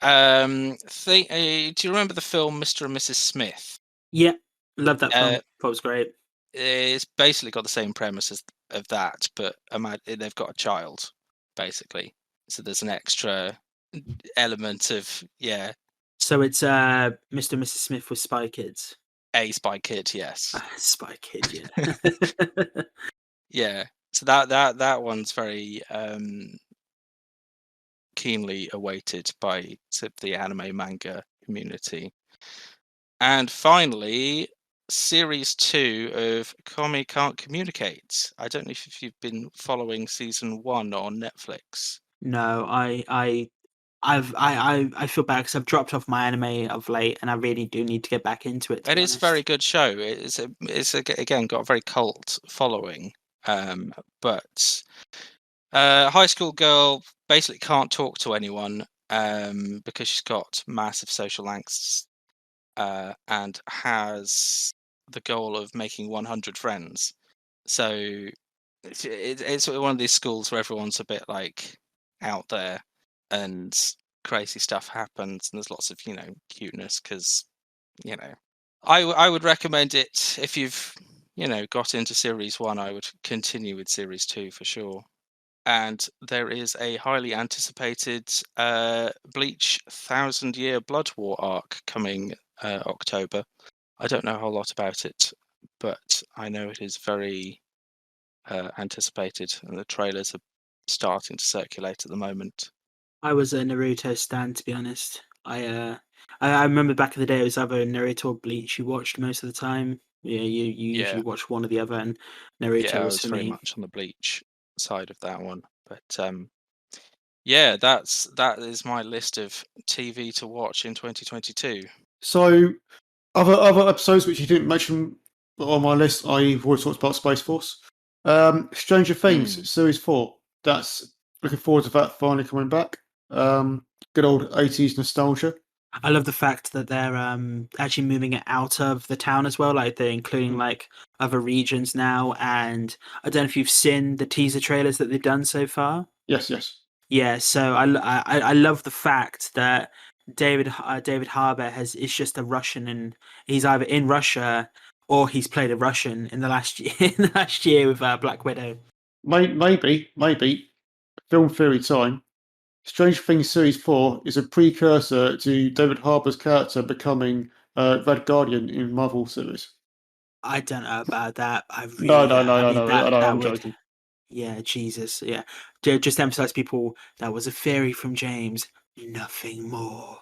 S3: you remember the film Mr. and Mrs. Smith?
S1: Yeah, love that film. That was great.
S3: It's basically got the same premise of that, but they've got a child, basically. So there's an extra element of
S1: So it's Mr. and Mrs. Smith with Spy Kids.
S3: A Spy Kid, yes.
S1: Spy Kid, yeah.
S3: Yeah. So that one's very keenly awaited by the anime manga community. And finally, Series 2 of Kami Can't Communicate. I don't know if you've been following season 1 on Netflix.
S1: No, I feel bad because I've dropped off my anime of late, and I really do need to get back into it.
S3: It is a very good show. It's again got a very cult following, but high school girl basically can't talk to anyone because she's got massive social angst and has the goal of making 100 friends. So it's one of these schools where everyone's a bit like out there and crazy stuff happens and there's lots of cuteness because I would recommend it if you've got into series 1. I would continue with series 2 for sure. And there is a highly anticipated Bleach 1000-Year Blood War arc coming October. I don't know a whole lot about it, but I know it is very anticipated, and the trailers are starting to circulate at the moment.
S1: I was a Naruto stan, to be honest. I remember back in the day it was either Naruto or Bleach you watched most of the time. Yeah, you usually watch one or the other, and Naruto was for
S3: very
S1: me.
S3: much on the Bleach side of that one. But that is my list of TV to watch in 2022.
S2: So, other episodes which you didn't mention on my list, I've already talked about Space Force. Stranger Things Series 4. That's looking forward to that finally coming back. Good old 80s nostalgia.
S1: I love the fact that they're actually moving it out of the town as well. Like they're including like other regions now. And I don't know if you've seen the teaser trailers that they've done so far.
S2: Yes.
S1: Yeah, so I love the fact that David Harbour is just a Russian, and he's either in Russia or he's played a Russian in the last year with Black Widow.
S2: Maybe film theory time. Stranger Things Series 4 is a precursor to David Harbour's character becoming Red Guardian in Marvel series.
S1: I don't know about that.
S2: No, I'm joking.
S1: Yeah, Jesus. Yeah. Just emphasize people, that was a fairy from James. Nothing more.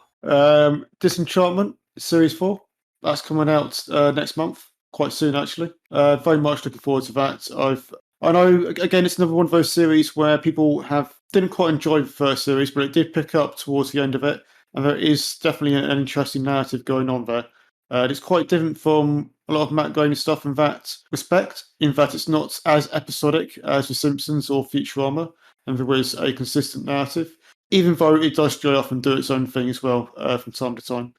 S2: Disenchantment Series 4. That's coming out next month. Quite soon, actually. Very much looking forward to that. I've I know, again, it's another one of those series where people didn't quite enjoy the first series, but it did pick up towards the end of it, and there is definitely an interesting narrative going on there. It's quite different from a lot of Matt Groening stuff in that respect, in that it's not as episodic as The Simpsons or Futurama, and there is a consistent narrative, even though it does stray off and do its own thing as well from time to time.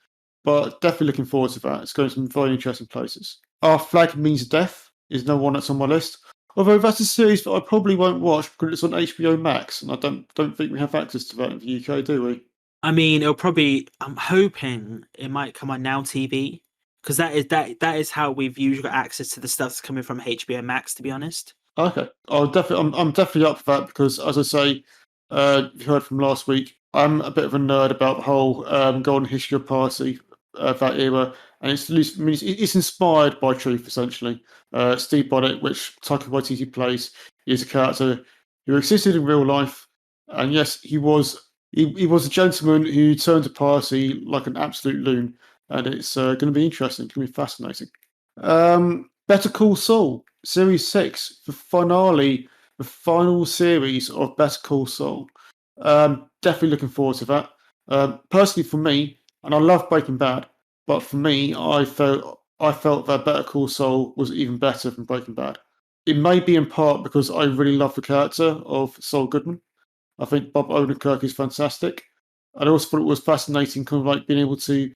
S2: But definitely looking forward to that. It's going to some very interesting places. Our Flag Means Death is another one that's on my list. Although that's a series that I probably won't watch because it's on HBO Max, and I don't think we have access to that in the UK, do we?
S1: I mean, it'll probably. I'm hoping it might come on Now TV because that is how we've usually got access to the stuff that's coming from HBO Max. To be honest.
S2: Okay, I'm definitely up for that because, as I say, you heard from last week, I'm a bit of a nerd about the whole golden history of piracy of that era, and it's inspired by truth essentially. Steve Bonnet, which Taika Waititi plays, is a character who existed in real life, and yes, he was a gentleman who turned to piracy like an absolute loon, and it's going to be interesting. It's going to be fascinating. Better Call Saul, Series 6, the final series of Better Call Saul. Definitely looking forward to that. Personally, for me, and I love Breaking Bad, but for me, I felt that Better Call Saul was even better than Breaking Bad. It may be in part because I really love the character of Saul Goodman. I think Bob Odenkirk is fantastic. I also thought it was fascinating, kind of like being able to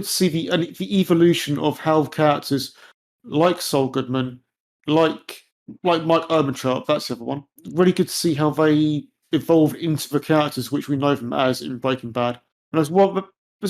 S2: see the evolution of how characters like Saul Goodman, like Mike Ehrmantraut, that's the other one. Really good to see how they evolved into the characters which we know them as in Breaking Bad. And there's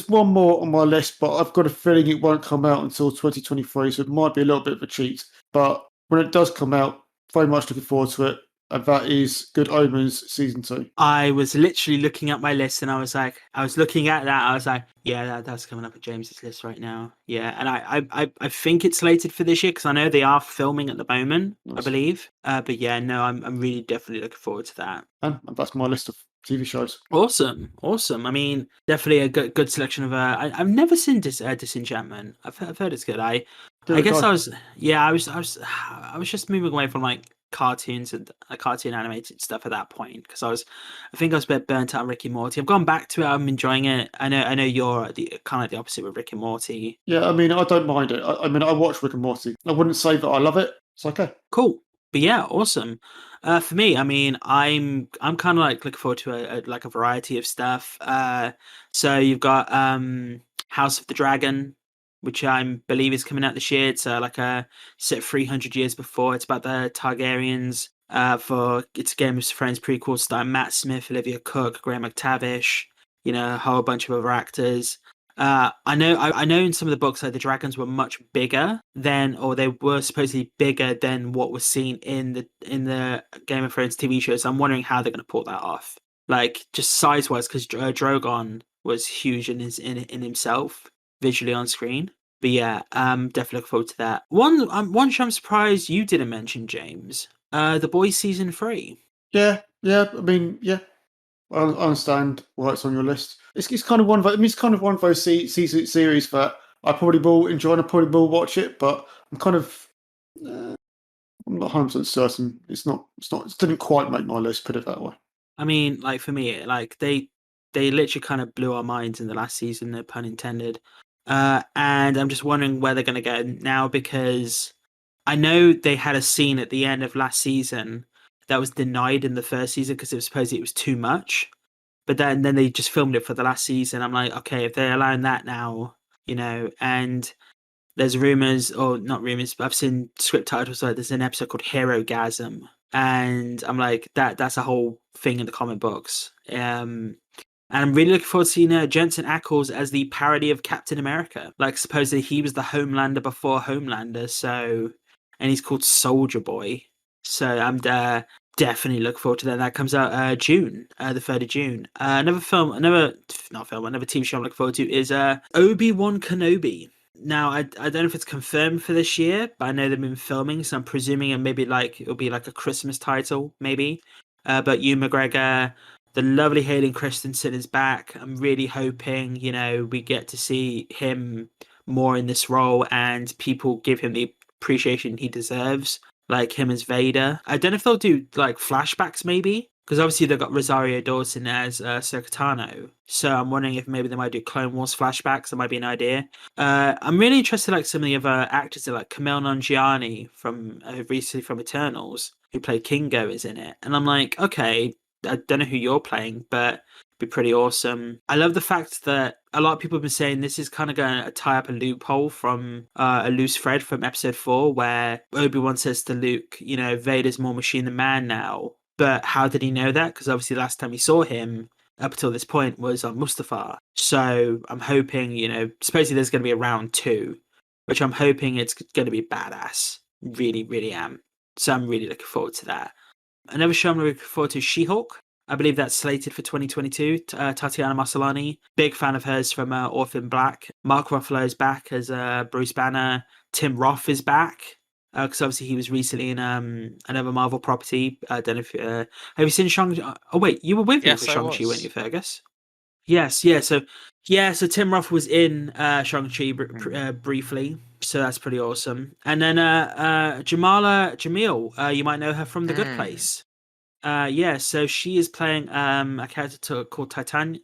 S2: one more on my list, but I've got a feeling it won't come out until 2023, so it might be a little bit of a cheat. But when it does come out, very much looking forward to it. And that is Good Omens Season 2.
S1: I was literally looking at my list and I was looking at that. I was like, yeah, that's coming up at James's list right now. Yeah. And I think it's slated for this year because I know they are filming at the moment, nice. I believe. But yeah, no, I'm really definitely looking forward to that.
S2: And that's my list of TV shows.
S1: Awesome. I mean, definitely a good selection of. I've never seen Disenchantment. I've heard it's good. I guess I was just moving away from like cartoons and cartoon animated stuff at that point because I think I was a bit burnt out on Rick and Morty. I've gone back to it. I'm enjoying it. I know you're kind of the opposite with Rick and Morty.
S2: Yeah, I mean, I don't mind it. I mean, I watch Rick and Morty. I wouldn't say that I love it. It's okay.
S1: Cool. But yeah, awesome. For me, I mean, I'm kind of like looking forward to a variety of stuff. So you've got House of the Dragon, which I believe is coming out this year. It's like a set 300 years before. It's about the Targaryens. It's a Game of Thrones prequel starring Matt Smith, Olivia Cook, Graham McTavish, a whole bunch of other actors. I know in some of the books like the dragons were much bigger or they were supposedly bigger than what was seen in the Game of Thrones TV show. So I'm wondering how they're going to pull that off, like just size wise, because Drogon was huge in himself visually on screen. But yeah, definitely look forward to that. One show I'm surprised you didn't mention, James. The Boys season 3.
S2: Yeah. I mean, yeah. I understand why it's on your list. It's kind of one of those series that I probably will enjoy and I probably will watch it, but I'm kind of I'm not 100% certain. It didn't quite make my list, put it that way.
S1: I mean, like for me, like they literally kind of blew our minds in the last season, no pun intended. And I'm just wondering where they're going to go now because I know they had a scene at the end of last season that was denied in the first season because it was too much. But then they just filmed it for the last season. I'm like, okay, if they're allowing that now, and there's rumors, or not rumors, but I've seen script titles like there's an episode called Hero Gasm. And I'm like, that's a whole thing in the comic books. And I'm really looking forward to seeing Jensen Ackles as the parody of Captain America. Like, supposedly he was the Homelander before Homelander, and he's called Soldier Boy. So I'm definitely look forward to that. That comes out June, the 3rd of June. Another TV show I'm looking forward to is Obi-Wan Kenobi. Now, I don't know if it's confirmed for this year, but I know they've been filming, so I'm presuming it'll be like a Christmas title, maybe. But Ewan McGregor, the lovely Hayden Christensen is back. I'm really hoping, we get to see him more in this role and people give him the appreciation he deserves. like him as Vader. I don't know if they'll do like flashbacks, maybe, because obviously they've got Rosario Dawson as Ahsoka. So I'm wondering if maybe they might do Clone Wars flashbacks. That might be an idea. I'm really interested, like some of the other actors, like Kumail Nanjiani from recently from Eternals, who played Kingo, is in it, and I'm like, okay, I don't know who you're playing, but be pretty awesome. I love the fact that a lot of people have been saying this is kind of going to tie up a loophole from a loose thread from episode 4, where Obi-Wan says to Luke, you know, Vader's more machine than man now. But how did he know that? Because obviously last time we saw him up until this point was on Mustafar. So I'm hoping, you know, supposedly there's going to be a round 2, which I'm hoping it's going to be badass. Really, really am. So I'm really looking forward to that. Another show I'm looking forward to is She-Hulk. I believe that's slated for 2022. Tatiana Maslany, big fan of hers from Orphan Black. Mark Ruffalo is back as Bruce Banner. Tim Roth is back because obviously he was recently in another Marvel property. I don't know if have you seen Shang? Oh wait, you were with me for Shang-Chi, weren't you, Fergus? Yes, yeah. So Tim Roth was in Shang-Chi briefly, so that's pretty awesome. And then Jamala Jamil, you might know her from The Good Place. Yeah, so she is playing a character called Titania.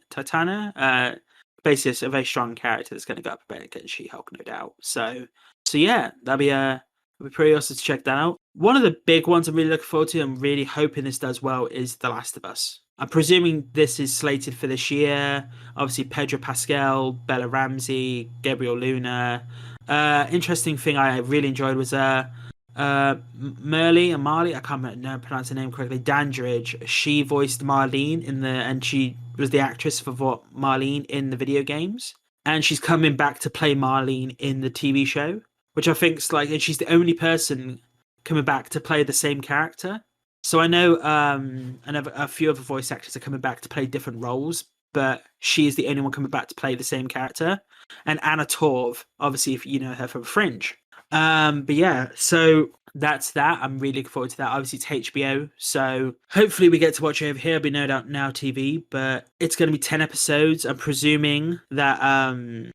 S1: Basically, it's a very strong character that's going to go up against She-Hulk, no doubt. So yeah, that'll be pretty awesome to check that out. One of the big ones I'm really looking forward to, I'm really hoping this does well, is The Last of Us. I'm presuming this is slated for this year. Obviously, Pedro Pascal, Bella Ramsey, Gabriel Luna. Interesting thing I really enjoyed was Marley, I can't pronounce her name correctly. Dandridge. She voiced Marlene and she was the actress for Marlene in the video games, and she's coming back to play Marlene in the TV show, which I think's like, and she's the only person coming back to play the same character. So I know a few other voice actors are coming back to play different roles, but she is the only one coming back to play the same character. And Anna Torv, obviously, if you know her from Fringe. But yeah, so that's that. I'm really looking forward to that. Obviously, it's HBO, so hopefully we get to watch it over here. It'll be no doubt Now TV, but it's going to be 10 episodes. I'm presuming that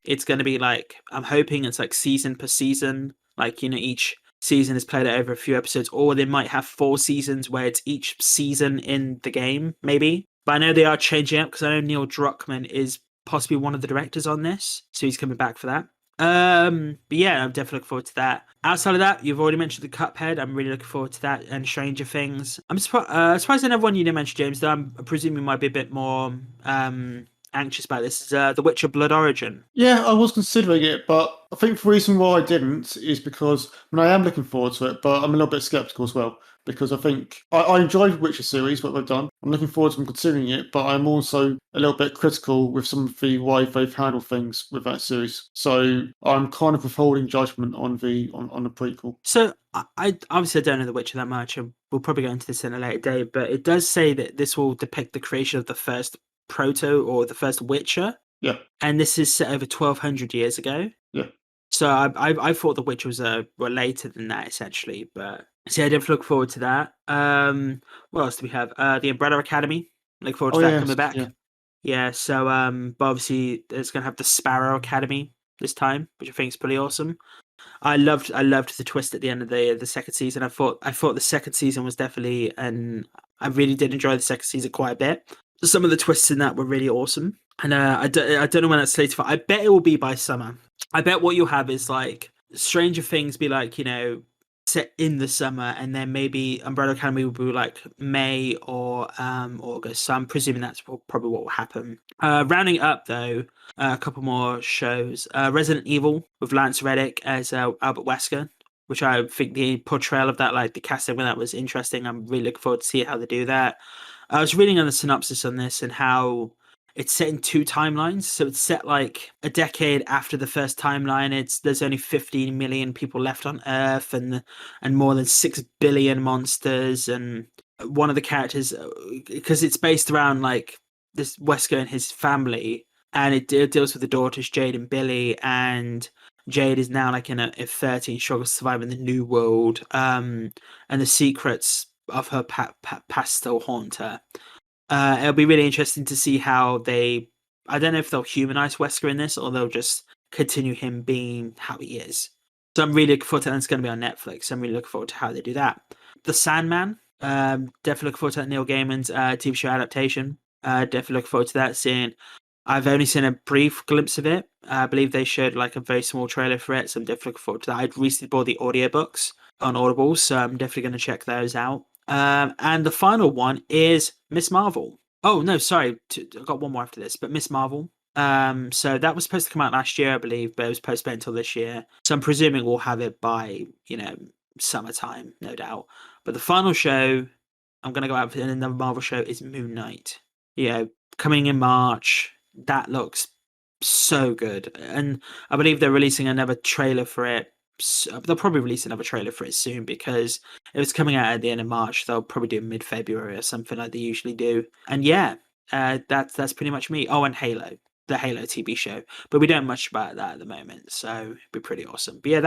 S1: it's going to be like, I'm hoping it's like season per season, like, you know, each season is played out over a few episodes, or they might have 4 seasons where it's each season in the game, maybe. But I know they are changing up because I know Neil Druckmann is possibly one of the directors on this, so he's coming back for that. But yeah, I'm definitely looking forward to that. Outside of that, you've already mentioned the Cuphead. I'm really looking forward to that, and Stranger Things. I'm surprised another one you didn't mention, James, though I'm presuming you might be a bit more anxious about this. Is The Witcher Blood Origin.
S2: Yeah, I was considering it, but I think the reason why I didn't is because I am looking forward to it, but I'm a little bit skeptical as well, because I think I enjoyed the Witcher series, what they've done. I'm looking forward to them considering it, but I'm also a little bit critical with some of the way they've handled things with that series. So I'm kind of withholding judgment on the prequel.
S1: So I obviously don't know The Witcher that much, and we'll probably go into this in a later day, but it does say that this will depict the creation of the first the first Witcher.
S2: Yeah.
S1: And this is set over 1,200 years ago.
S2: Yeah.
S1: So I thought The Witcher was were later than that, essentially. But so yeah, I did look forward to that. What else do we have? The Umbrella Academy. Look forward to that coming back. Yeah. So but obviously it's gonna have the Sparrow Academy this time, which I think is pretty awesome. I loved the twist at the end of the second season. I thought the second season was definitely, and I really did enjoy the second season quite a bit. Some of the twists in that were really awesome. And I don't know when that's slated for. I bet it will be by summer. I bet what you'll have is like Stranger Things be like, you know, set in the summer, and then maybe Umbrella Academy will be like May or August. So I'm presuming that's probably what will happen. Rounding up though, a couple more shows. Resident Evil with Lance Reddick as Albert Wesker, which I think the portrayal of that, like the casting of that, was interesting. I'm really looking forward to see how they do that. I was reading on the synopsis on this and how it's set in 2 timelines. So it's set like a decade after the first timeline. There's only 15 million people left on Earth, and more than 6 billion monsters. And one of the characters, because it's based around like this Wesker and his family, and it deals with the daughters Jade and Billy, and Jade is now like in a 13, struggles to survive in the new world, and the secrets of her past still haunt her. It'll be really interesting to see how I don't know if they'll humanize Wesker in this, or they'll just continue him being how he is. So I'm really looking forward to that. It's going to be on Netflix. So I'm really looking forward to how they do that. The Sandman. Definitely looking forward to that Neil Gaiman's TV show adaptation. Definitely looking forward to that. I've only seen a brief glimpse of it. I believe they showed like a very small trailer for it, so I'm definitely looking forward to that. I recently bought the audiobooks on Audible, so I'm definitely going to check those out. And the final one is Miss Marvel. Oh no, sorry, I've got one more after this, but Miss Marvel. So that was supposed to come out last year, I believe, but it was postponed until this year. So I'm presuming we'll have it by, summertime, no doubt. But the final show I'm going to go out for another Marvel show is Moon Knight. Coming in March. That looks so good. And I believe they're releasing another trailer for it. They'll probably release another trailer for it soon because if it's coming out at the end of March, they'll probably do mid-February or something like they usually do. And yeah, that's pretty much me. Oh, and Halo. The Halo TV show, but we don't know much about that at the moment, so it'd be pretty awesome. But yeah,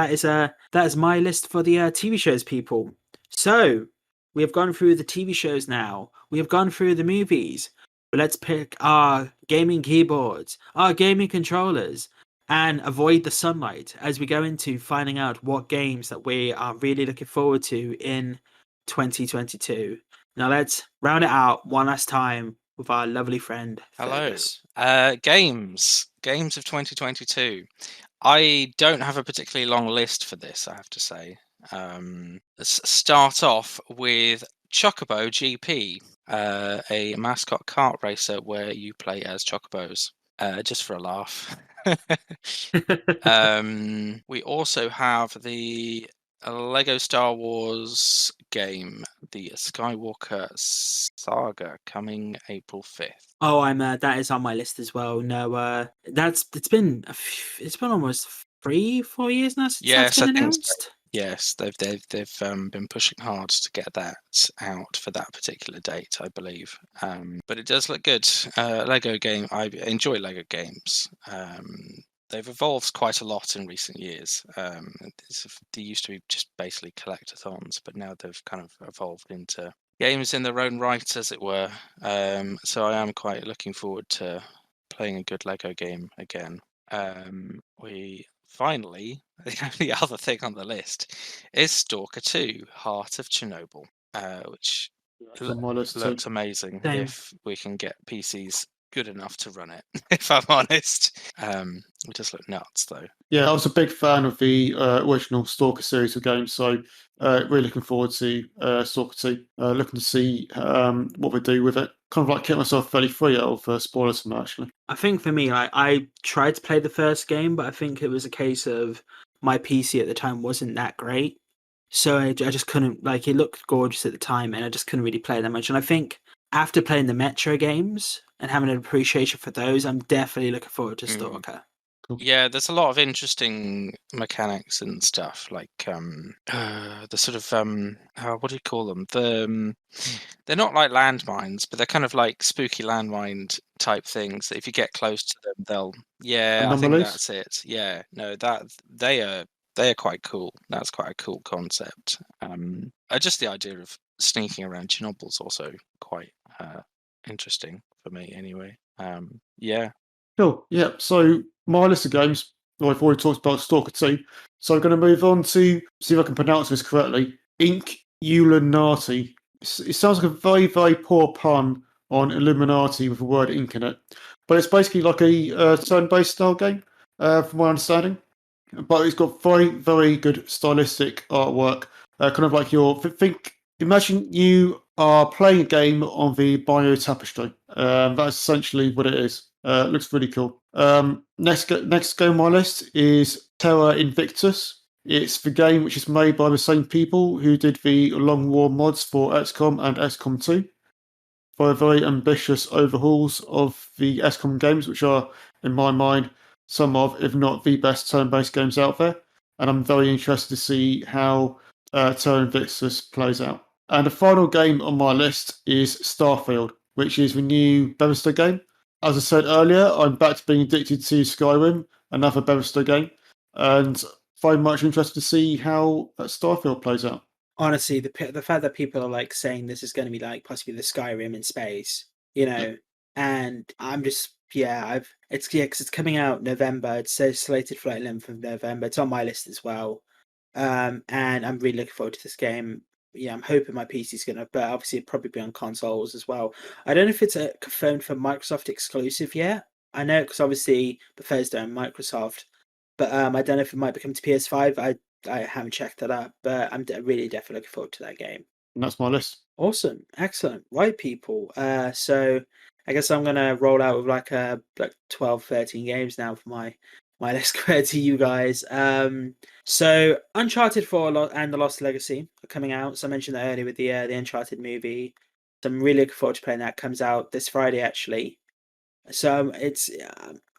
S1: that is my list for the TV shows, people. So we have gone through the TV shows now. We have gone through the movies. But let's pick our gaming keyboards, our gaming controllers, and avoid the sunlight as we go into finding out what games that we are really looking forward to in 2022. Now let's round it out one last time with our lovely friend Fergus.
S3: Hello. Games of 2022. I don't have a particularly long list for this, I have to say. Let's start off with Chocobo GP, a mascot kart racer where you play as chocobos, just for a laugh. We also have the Lego Star Wars game, the Skywalker Saga, coming April 5th.
S1: Oh, that is on my list as well. No, it's been almost 3-4 years now since that's been announced.
S3: So. Yes, they've been pushing hard to get that out for that particular date, I believe. But it does look good. Lego game. I enjoy Lego games. They've evolved quite a lot in recent years. They used to be just basically collectathons, but now they've kind of evolved into games in their own right, as it were. So I am quite looking forward to playing a good Lego game again. Finally, the other thing on the list is Stalker 2, Heart of Chernobyl, which looks amazing.
S1: Same.
S3: If we can get PCs good enough to run it, if I'm honest. It does look nuts, though.
S2: Yeah, I was a big fan of the original Stalker series of games, so really looking forward to Stalker 2. Looking to see what we do with it. Kind of like kept myself fairly free out of spoilers from that, actually.
S1: I think for me, I tried to play the first game, but I think it was a case of my PC at the time wasn't that great. So I just couldn't, it looked gorgeous at the time, and I just couldn't really play that much. And I think after playing the Metro games and having an appreciation for those, I'm definitely looking forward to Stalker.
S2: Cool.
S3: Yeah, there's a lot of interesting mechanics and stuff, like the sort of what do you call them? They're not like landmines, but they're kind of like spooky landmine type things that if you get close to them, they'll I think that's it. Yeah, no, that they are quite cool. That's quite a cool concept. Just the idea of sneaking around Chernobyl's also quite interesting for me, anyway. Yeah.
S2: Cool. Yeah. So my list of games. Well, I've already talked about Stalker 2, so I'm going to move on to see if I can pronounce this correctly. Illuminati. It sounds like a very, very poor pun on Illuminati with the word ink in it, but it's basically like a turn-based style game, from my understanding. But it's got very, very good stylistic artwork. Kind of like imagine you are playing a game on the Bio Tapestry. That's essentially what it is. It looks really cool. Next game on my list is Terra Invictus. It's the game which is made by the same people who did the Long War mods for XCOM and XCOM 2. For very ambitious overhauls of the XCOM games, which are, in my mind, some of, if not the best turn-based games out there. And I'm very interested to see how Terra Invictus plays out. And the final game on my list is Starfield, which is the new Bethesda game. As I said earlier, I'm back to being addicted to Skyrim, another Bethesda game, and very much interested to see how Starfield plays out.
S1: Honestly, the fact that people are saying this is going to be possibly the Skyrim in space, and I'm just because it's coming out November. It says slated for 11th of November. It's on my list as well. And I'm really looking forward to this game. Yeah, I'm hoping my PC's gonna, but obviously it'll probably be on consoles as well. I don't know if it's a confirmed for Microsoft exclusive yet. I know because obviously Bethesda and Microsoft, but I don't know if it might become to PS5. I haven't checked that up, but I'm really definitely looking forward to that game.
S2: And that's my list.
S1: Awesome, excellent, right, people. So I guess I'm gonna roll out with like 12, 13 games now for my list compared to you guys. So Uncharted 4 and The Lost Legacy are coming out. So I mentioned that earlier with the Uncharted movie. So I'm really looking forward to playing that. Comes out this Friday actually. So it's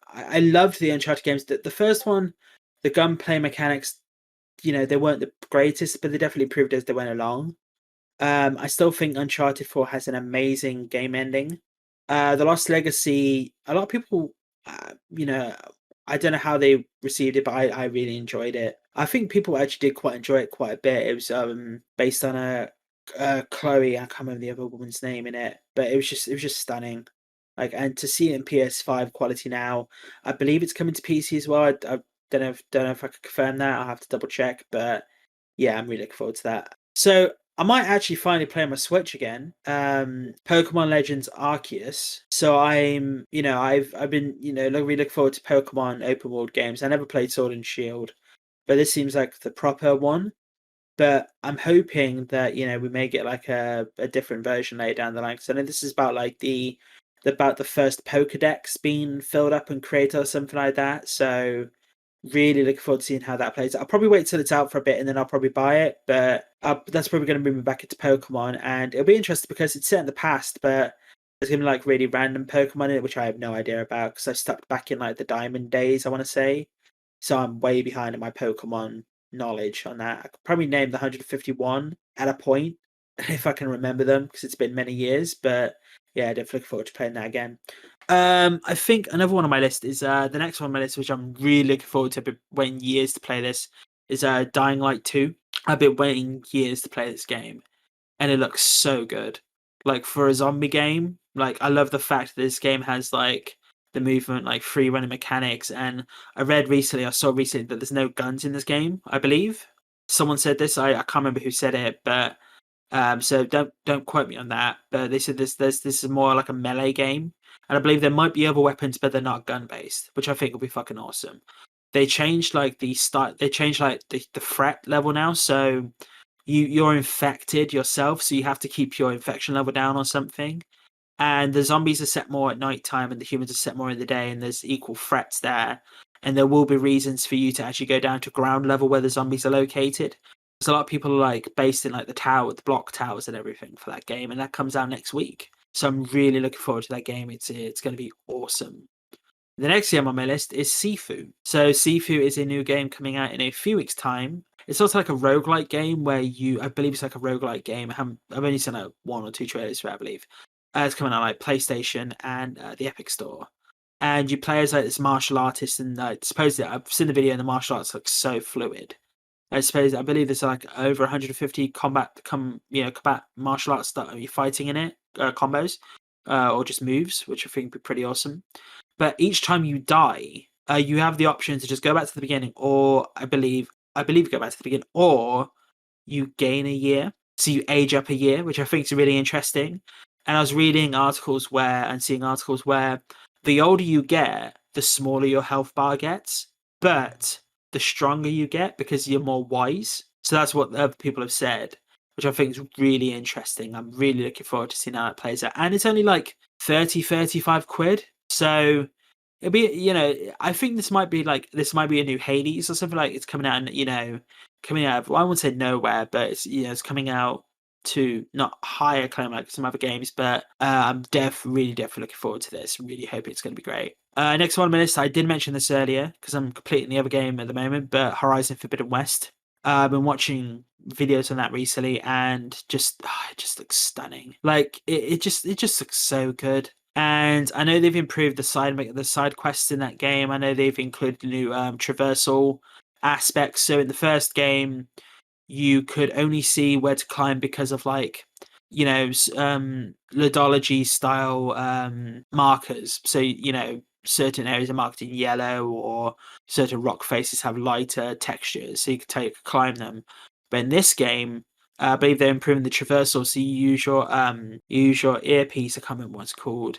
S1: I loved the Uncharted games. The first one, the gunplay mechanics, they weren't the greatest, but they definitely improved as they went along. I still think Uncharted 4 has an amazing game ending. The Lost Legacy, a lot of people, I don't know how they received it, but I really enjoyed it. I think people actually did quite enjoy it quite a bit. It was based on a Chloe, I can't remember the other woman's name in it, but it was just stunning. Like, and to see it in PS5 quality now, I believe it's coming to PC as well. I don't know if I could confirm that. I'll have to double check, but yeah, I'm really looking forward to that. So I might actually finally play on my Switch again. Pokemon Legends Arceus. So I've been really looking forward to Pokemon open world games. I never played Sword and Shield, but this seems like the proper one. But I'm hoping that we may get like a different version later down the line. Because I know this is about like the first Pokedex being filled up and created or something like that. So really looking forward to seeing how that plays. I'll probably wait till it's out for a bit and then I'll probably buy it. But that's probably going to bring me back into Pokemon, and it'll be interesting because it's set in the past, but there's going to be like really random Pokemon in it, which I have no idea about because I stepped back in like the Diamond days, I want to say. So I'm way behind in my Pokemon knowledge on that. I could probably name the 151 at a point if I can remember them because it's been many years. But yeah, definitely looking forward to playing that again. I think another one on my list is the next one on my list, which I'm really looking forward to. I've been waiting years to play this. Is Dying Light 2. I've been waiting years to play this game, and it looks so good. Like for a zombie game, like I love the fact that this game has like the movement, like free running mechanics. And I saw recently that there's no guns in this game. I believe someone said this. I can't remember who said it, but so don't quote me on that. But they said this is more like a melee game, and I believe there might be other weapons, but they're not gun based, which I think will be fucking awesome. They changed like the start. They changed like the threat level now, so you're infected yourself, so you have to keep your infection level down or something. And the zombies are set more at night time, and the humans are set more in the day, and there's equal threats there. And there will be reasons for you to actually go down to ground level where the zombies are located. Because a lot of people are like based in like the block towers and everything for that game, and that comes out next week. So I'm really looking forward to that game. It's going to be awesome. The next game on my list is Sifu. So Sifu is a new game coming out in a few weeks' time. It's also like a roguelike game where I believe it's like a roguelike game. I've only seen like 1 or 2 trailers for it, I believe. It's coming out like PlayStation and the Epic Store. And you play as like this martial artist, and supposedly I've seen the video and the martial arts looks so fluid. I believe there's like over 150 combat martial arts that you're fighting in it, combos, or just moves, which I think would be pretty awesome. But each time you die, you have the option to just go back to the beginning, or I believe go back to the beginning, or you gain a year, so you age up a year, which I think is really interesting. And I was reading articles and seeing articles where the older you get, the smaller your health bar gets, but the stronger you get because you're more wise. So that's what other people have said, which I think is really interesting. I'm really looking forward to seeing how it plays out. And it's only like 35 quid. So it'll be, I think this might be a new Hades or something. Like it's coming out and, coming out of, well, I wouldn't say nowhere, but it's, it's coming out to not higher acclaim like some other games, but I'm definitely looking forward to this. Really hope it's going to be great. Next one on my list, I did mention this earlier because I'm completing the other game at the moment, but Horizon Forbidden West. I've been watching videos on that recently, and it just looks stunning. Like it just looks so good. And I know they've improved the side quests in that game. I know they've included new traversal aspects. So in the first game, you could only see where to climb because of like, ludology style markers. So, certain areas are marked in yellow, or certain rock faces have lighter textures, so you could climb them. But in this game, I believe they're improving the traversal, so you use your earpiece, I can't remember what it's called,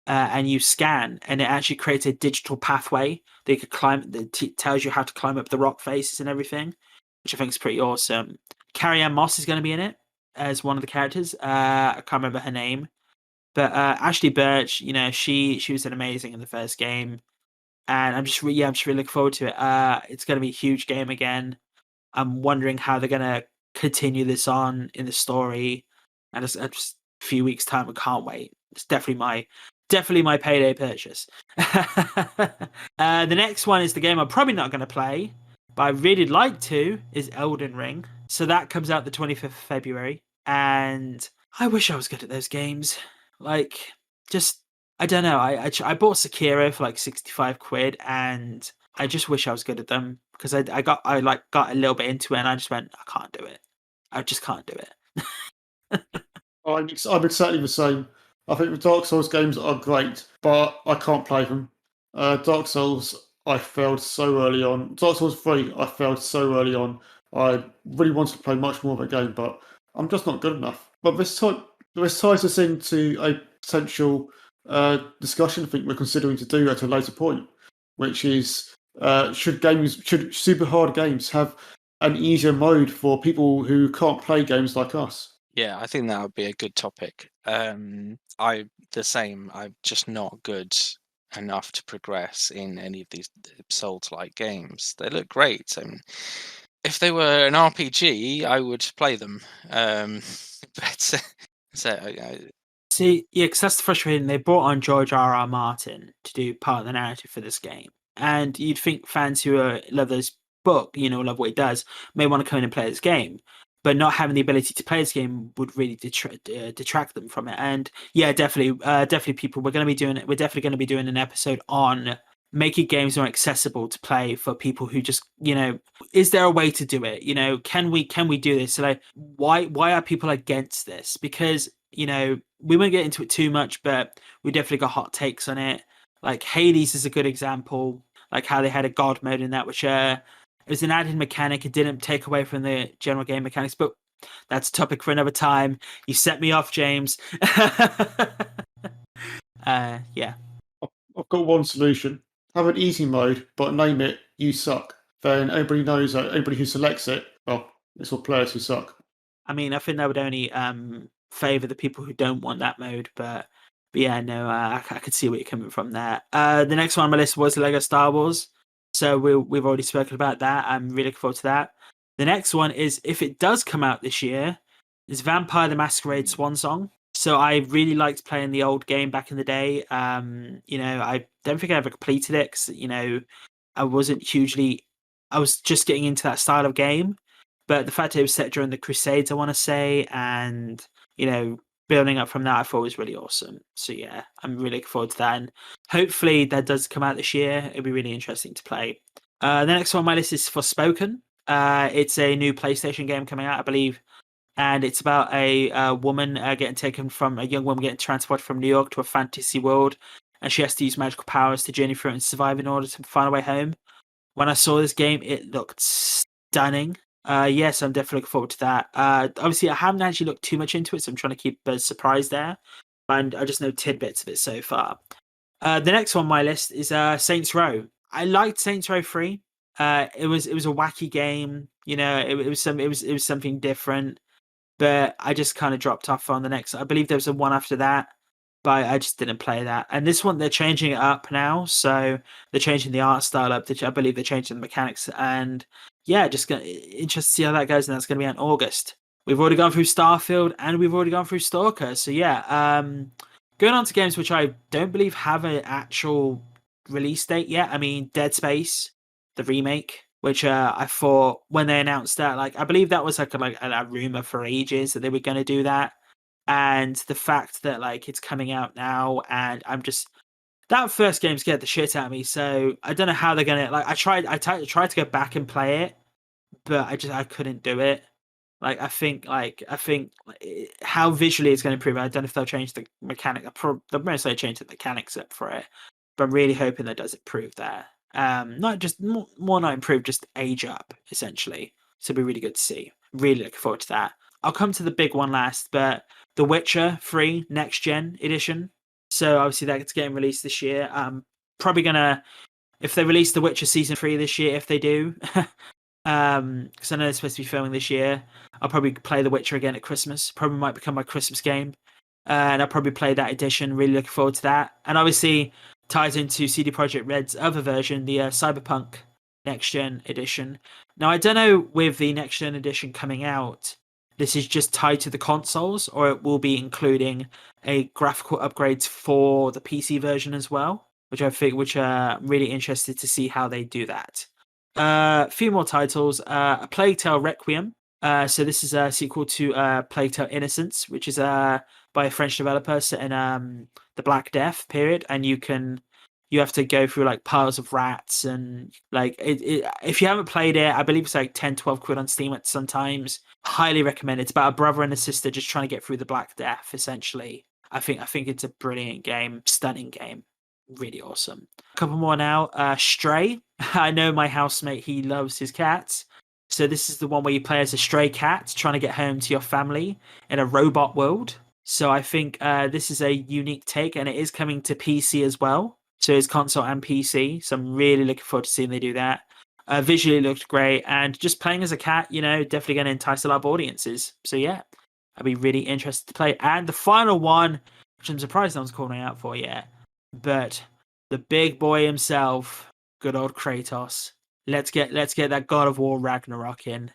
S1: and you scan, and it actually creates a digital pathway that you could climb, that tells you how to climb up the rock faces and everything, which I think is pretty awesome. Carrie-Anne Moss is going to be in it as one of the characters. I can't remember her name. But Ashley Birch, she was an amazing in the first game, and I'm just really looking forward to it. It's going to be a huge game again. I'm wondering how they're going to continue this on in the story, and just a few weeks time. I can't wait. It's definitely my payday purchase. The next one is the game I'm probably not going to play, but I really like to, is Elden Ring. So that comes out the 25th of February, and I wish I was good at those games. Like, just, I don't know. I bought Sekiro for like 65 quid, and I just wish I was good at them, because I got a little bit into it, and I just went, I can't do it. I just can't do it.
S2: I'm exactly the same. I think the Dark Souls games are great, but I can't play them. Dark Souls, I failed so early on. Dark Souls 3, I failed so early on. I really wanted to play much more of a game, but I'm just not good enough. But this ties us into a potential discussion I think we're considering to do at a later point, which is should super hard games have an easier mode for people who can't play games like us?
S3: Yeah, I think that would be a good topic. I'm just not good enough to progress in any of these Souls-like games. They look great. I mean, if they were an RPG, I would play them. But
S1: See, yeah, because that's the frustrating. They brought on George R.R. Martin to do part of the narrative for this game, and you'd think fans who love this book, love what he does, may want to come in and play this game, but not having the ability to play this game would really detract them from it. And yeah, definitely, people, we're definitely going to be doing an episode on making games more accessible to play for people who just, is there a way to do it? Can we do this? So like, why are people against this? Because we won't get into it too much, but we definitely got hot takes on it. Like Hades is a good example, like how they had a god mode in that, which it was an added mechanic. It didn't take away from the general game mechanics, but that's a topic for another time. You set me off, James. Yeah.
S2: I've got one solution. Have an easy mode, but name it "You Suck." Then everybody knows that anybody who selects it, well, it's all players who suck.
S1: I mean, I think that would only favor the people who don't want that mode, but yeah, no, I could see where you're coming from there. The next one on my list was Lego Star Wars, so we've already spoken about that. I'm really looking forward to that. The next one is, if it does come out this year, is Vampire the Masquerade Swan Song. So I really liked playing the old game back in the day. I don't think I ever completed it because, I was just getting into that style of game. But the fact that it was set during the Crusades, I want to say, and, building up from that, I thought was really awesome. So yeah, I'm really looking forward to that. And hopefully that does come out this year. It'll be really interesting to play. The next one on my list is Forspoken. It's a new PlayStation game coming out, I believe. And it's about a young woman getting transported from New York to a fantasy world, and she has to use magical powers to journey through it and survive in order to find a way home. When I saw this game, it looked stunning. Yes, I'm definitely looking forward to that. Obviously, I haven't actually looked too much into it, so I'm trying to keep a surprise there. And I just know tidbits of it so far. The next one on my list is Saints Row. I liked Saints Row 3. It was a wacky game. It was something different. But I just kind of dropped off on the next. I believe there was a one after that, but I just didn't play that. And this one, they're changing it up now, so they're changing the art style up. I believe they're changing the mechanics, and yeah, just interested to see how that goes. And that's going to be in August. We've already gone through Starfield, and we've already gone through Stalker. So yeah, going on to games which I don't believe have an actual release date yet. I mean, Dead Space, the remake, which I thought when they announced that, like, I believe that was like a rumor for ages that they were going to do that. And the fact that like it's coming out now, and that first game scared the shit out of me. So I don't know how they're gonna, like, I tried to go back and play it, but I couldn't do it. Like I think how visually it's going to improve. I don't know if they'll change the mechanic. They'll mostly change the mechanics up for it. but I'm really hoping that does improve there. Not just more not improve, just age up essentially. So it'll be really good to see. Really looking forward to that. I'll come to the big one last, but The Witcher 3 Next Gen Edition. So obviously that's getting released this year. Probably gonna, if they release The Witcher Season 3 this year, if they do, because I know they're supposed to be filming this year, I'll probably play The Witcher again at Christmas. Probably might become my Christmas game. And I'll probably play that edition. Really looking forward to that. And obviously ties into CD Projekt Red's other version, the Cyberpunk Next Gen Edition. Now, I don't know with the Next Gen Edition coming out, this is just tied to the consoles, or it will be including a graphical upgrades for the PC version as well, which I'm really interested to see how they do that. A few more titles. A Plague Tale Requiem. So this is a sequel to Plague Tale Innocence, which is by a French developer set in the Black Death period, and you have to go through like piles of rats and like if you haven't played it, I believe it's like 10-12 quid on Steam at sometimes. Highly recommend it. It's about a brother and a sister just trying to get through the Black Death essentially. I think it's a brilliant game, stunning game, really awesome. A couple more now. Stray. I know my housemate, he loves his cats. So this is the one where you play as a stray cat trying to get home to your family in a robot world. So I think this is a unique take, and it is coming to PC as well. So it's console and PC. So I'm really looking forward to seeing they do that. Visually it looked great, and just playing as a cat, definitely going to entice a lot of audiences. So yeah, I'd be really interested to play. And the final one, which I'm surprised no one's calling out for yet, but the big boy himself, good old Kratos. Let's get that God of War Ragnarok in.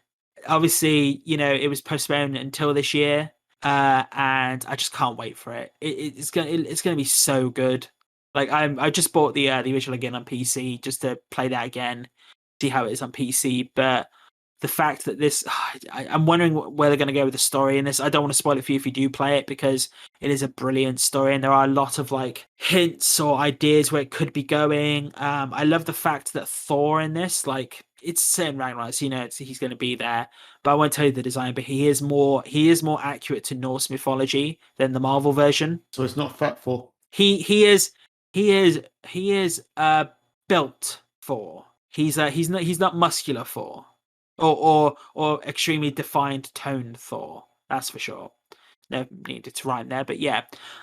S1: Obviously, it was postponed until this year, and I just can't wait for it. It's gonna be so good. Like I just bought the original again on PC just to play that again, see how it is on PC. But the fact that this, I'm wondering where they're going to go with the story in this. I don't want to spoil it for you if you do play it, because it is a brilliant story and there are a lot of like hints or ideas where it could be going. I love the fact that Thor in this, like it's set in Ragnarok, so he's going to be there. But I won't tell you the design. But he is more accurate to Norse mythology than the Marvel version.
S2: So it's not Fat Thor.
S1: He is built Thor. He's not muscular Thor. Or extremely defined toned Thor. That's for sure. No needed to rhyme there, but yeah.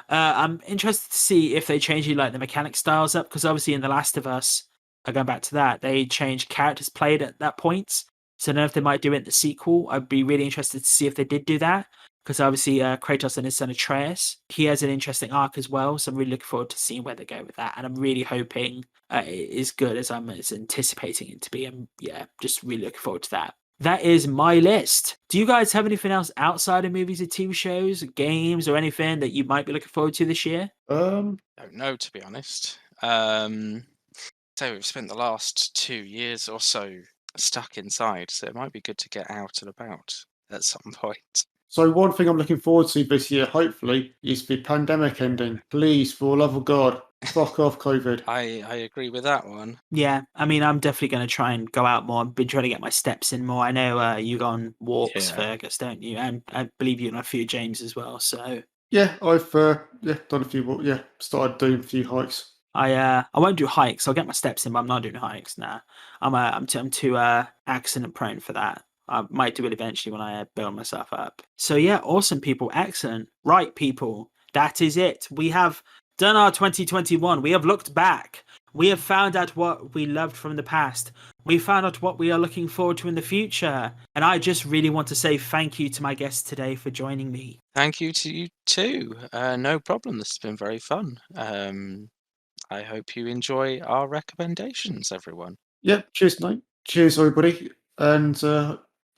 S1: I'm interested to see if they change the mechanic styles up, because obviously in The Last of Us, going back to that, they changed characters played at that point. So I don't know if they might do it in the sequel. I'd be really interested to see if they did do that, because obviously Kratos and his son Atreus, he has an interesting arc as well. So I'm really looking forward to seeing where they go with that, and I'm really hoping it is good as I'm anticipating it to be. And yeah, just really looking forward to that. That is my list. Do you guys have anything else outside of movies or TV shows, games, or anything that you might be looking forward to this year?
S3: Don't know, to be honest. So we've spent the last 2 years or so stuck inside, so it might be good to get out and about at some point.
S2: So one thing I'm looking forward to this year, hopefully, is the pandemic ending. Please, for the love of God, fuck off COVID.
S3: I agree with that one.
S1: Yeah, I mean, I'm definitely going to try and go out more. I've been trying to get my steps in more. I know you go on walks, Fergus, don't you? And I believe you and a few James as well. So
S2: yeah, I've done a few. Yeah, started doing a few hikes.
S1: I won't do hikes. I'll get my steps in, but I'm not doing hikes now. I'm too accident prone for that. I might do it eventually when I build myself up. So yeah, awesome, people. Excellent. Right, people. That is it. We have done our 2021. We have looked back. We have found out what we loved from the past. We found out what we are looking forward to in the future. And I just really want to say thank you to my guests today for joining me.
S3: Thank you to you too. No problem. This has been very fun. I hope you enjoy our recommendations, everyone.
S2: Yeah, cheers, mate. Cheers, everybody. And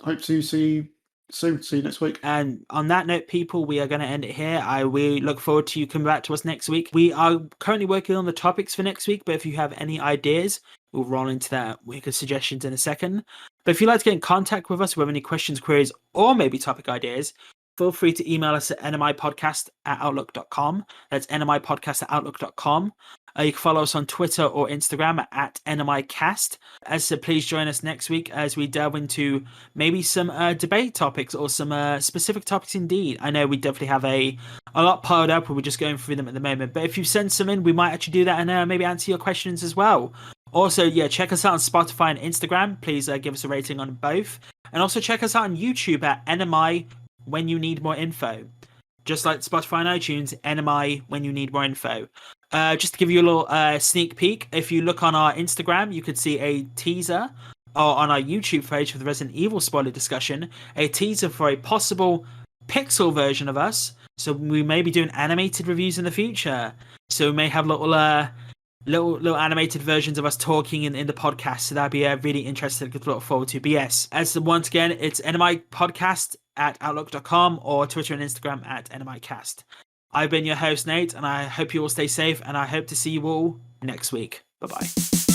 S2: hope to see you soon. See you next week.
S1: And on that note, people, we are going to end it here. We look forward to you coming back to us next week. We are currently working on the topics for next week, but if you have any ideas, we'll roll into that with suggestions in a second. But if you'd like to get in contact with us with any questions, queries, or maybe topic ideas, feel free to email us at nmipodcast@outlook.com. That's nmipodcast@outlook.com. You can follow us on Twitter or Instagram at nmicast. As I said, please join us next week as we delve into maybe some debate topics or some specific topics indeed. I know we definitely have a lot piled up, and we're just going through them at the moment. But if you've sent some in, we might actually do that and maybe answer your questions as well. Also, check us out on Spotify and Instagram. Please give us a rating on both. And also check us out on YouTube at NMI when you need more info. Just like Spotify and iTunes, NMI when you need more info. Just to give you a little sneak peek, if you look on our Instagram, you could see a teaser, or on our YouTube page for the Resident Evil spoiler discussion, a teaser for a possible pixel version of us. So we may be doing animated reviews in the future. So we may have little animated versions of us talking in the podcast. So that'd be really interesting to look forward to. But yes, once again, it's nmipodcast@outlook.com or Twitter and Instagram at nmicast. I've been your host, Nate, and I hope you all stay safe, and I hope to see you all next week. Bye-bye.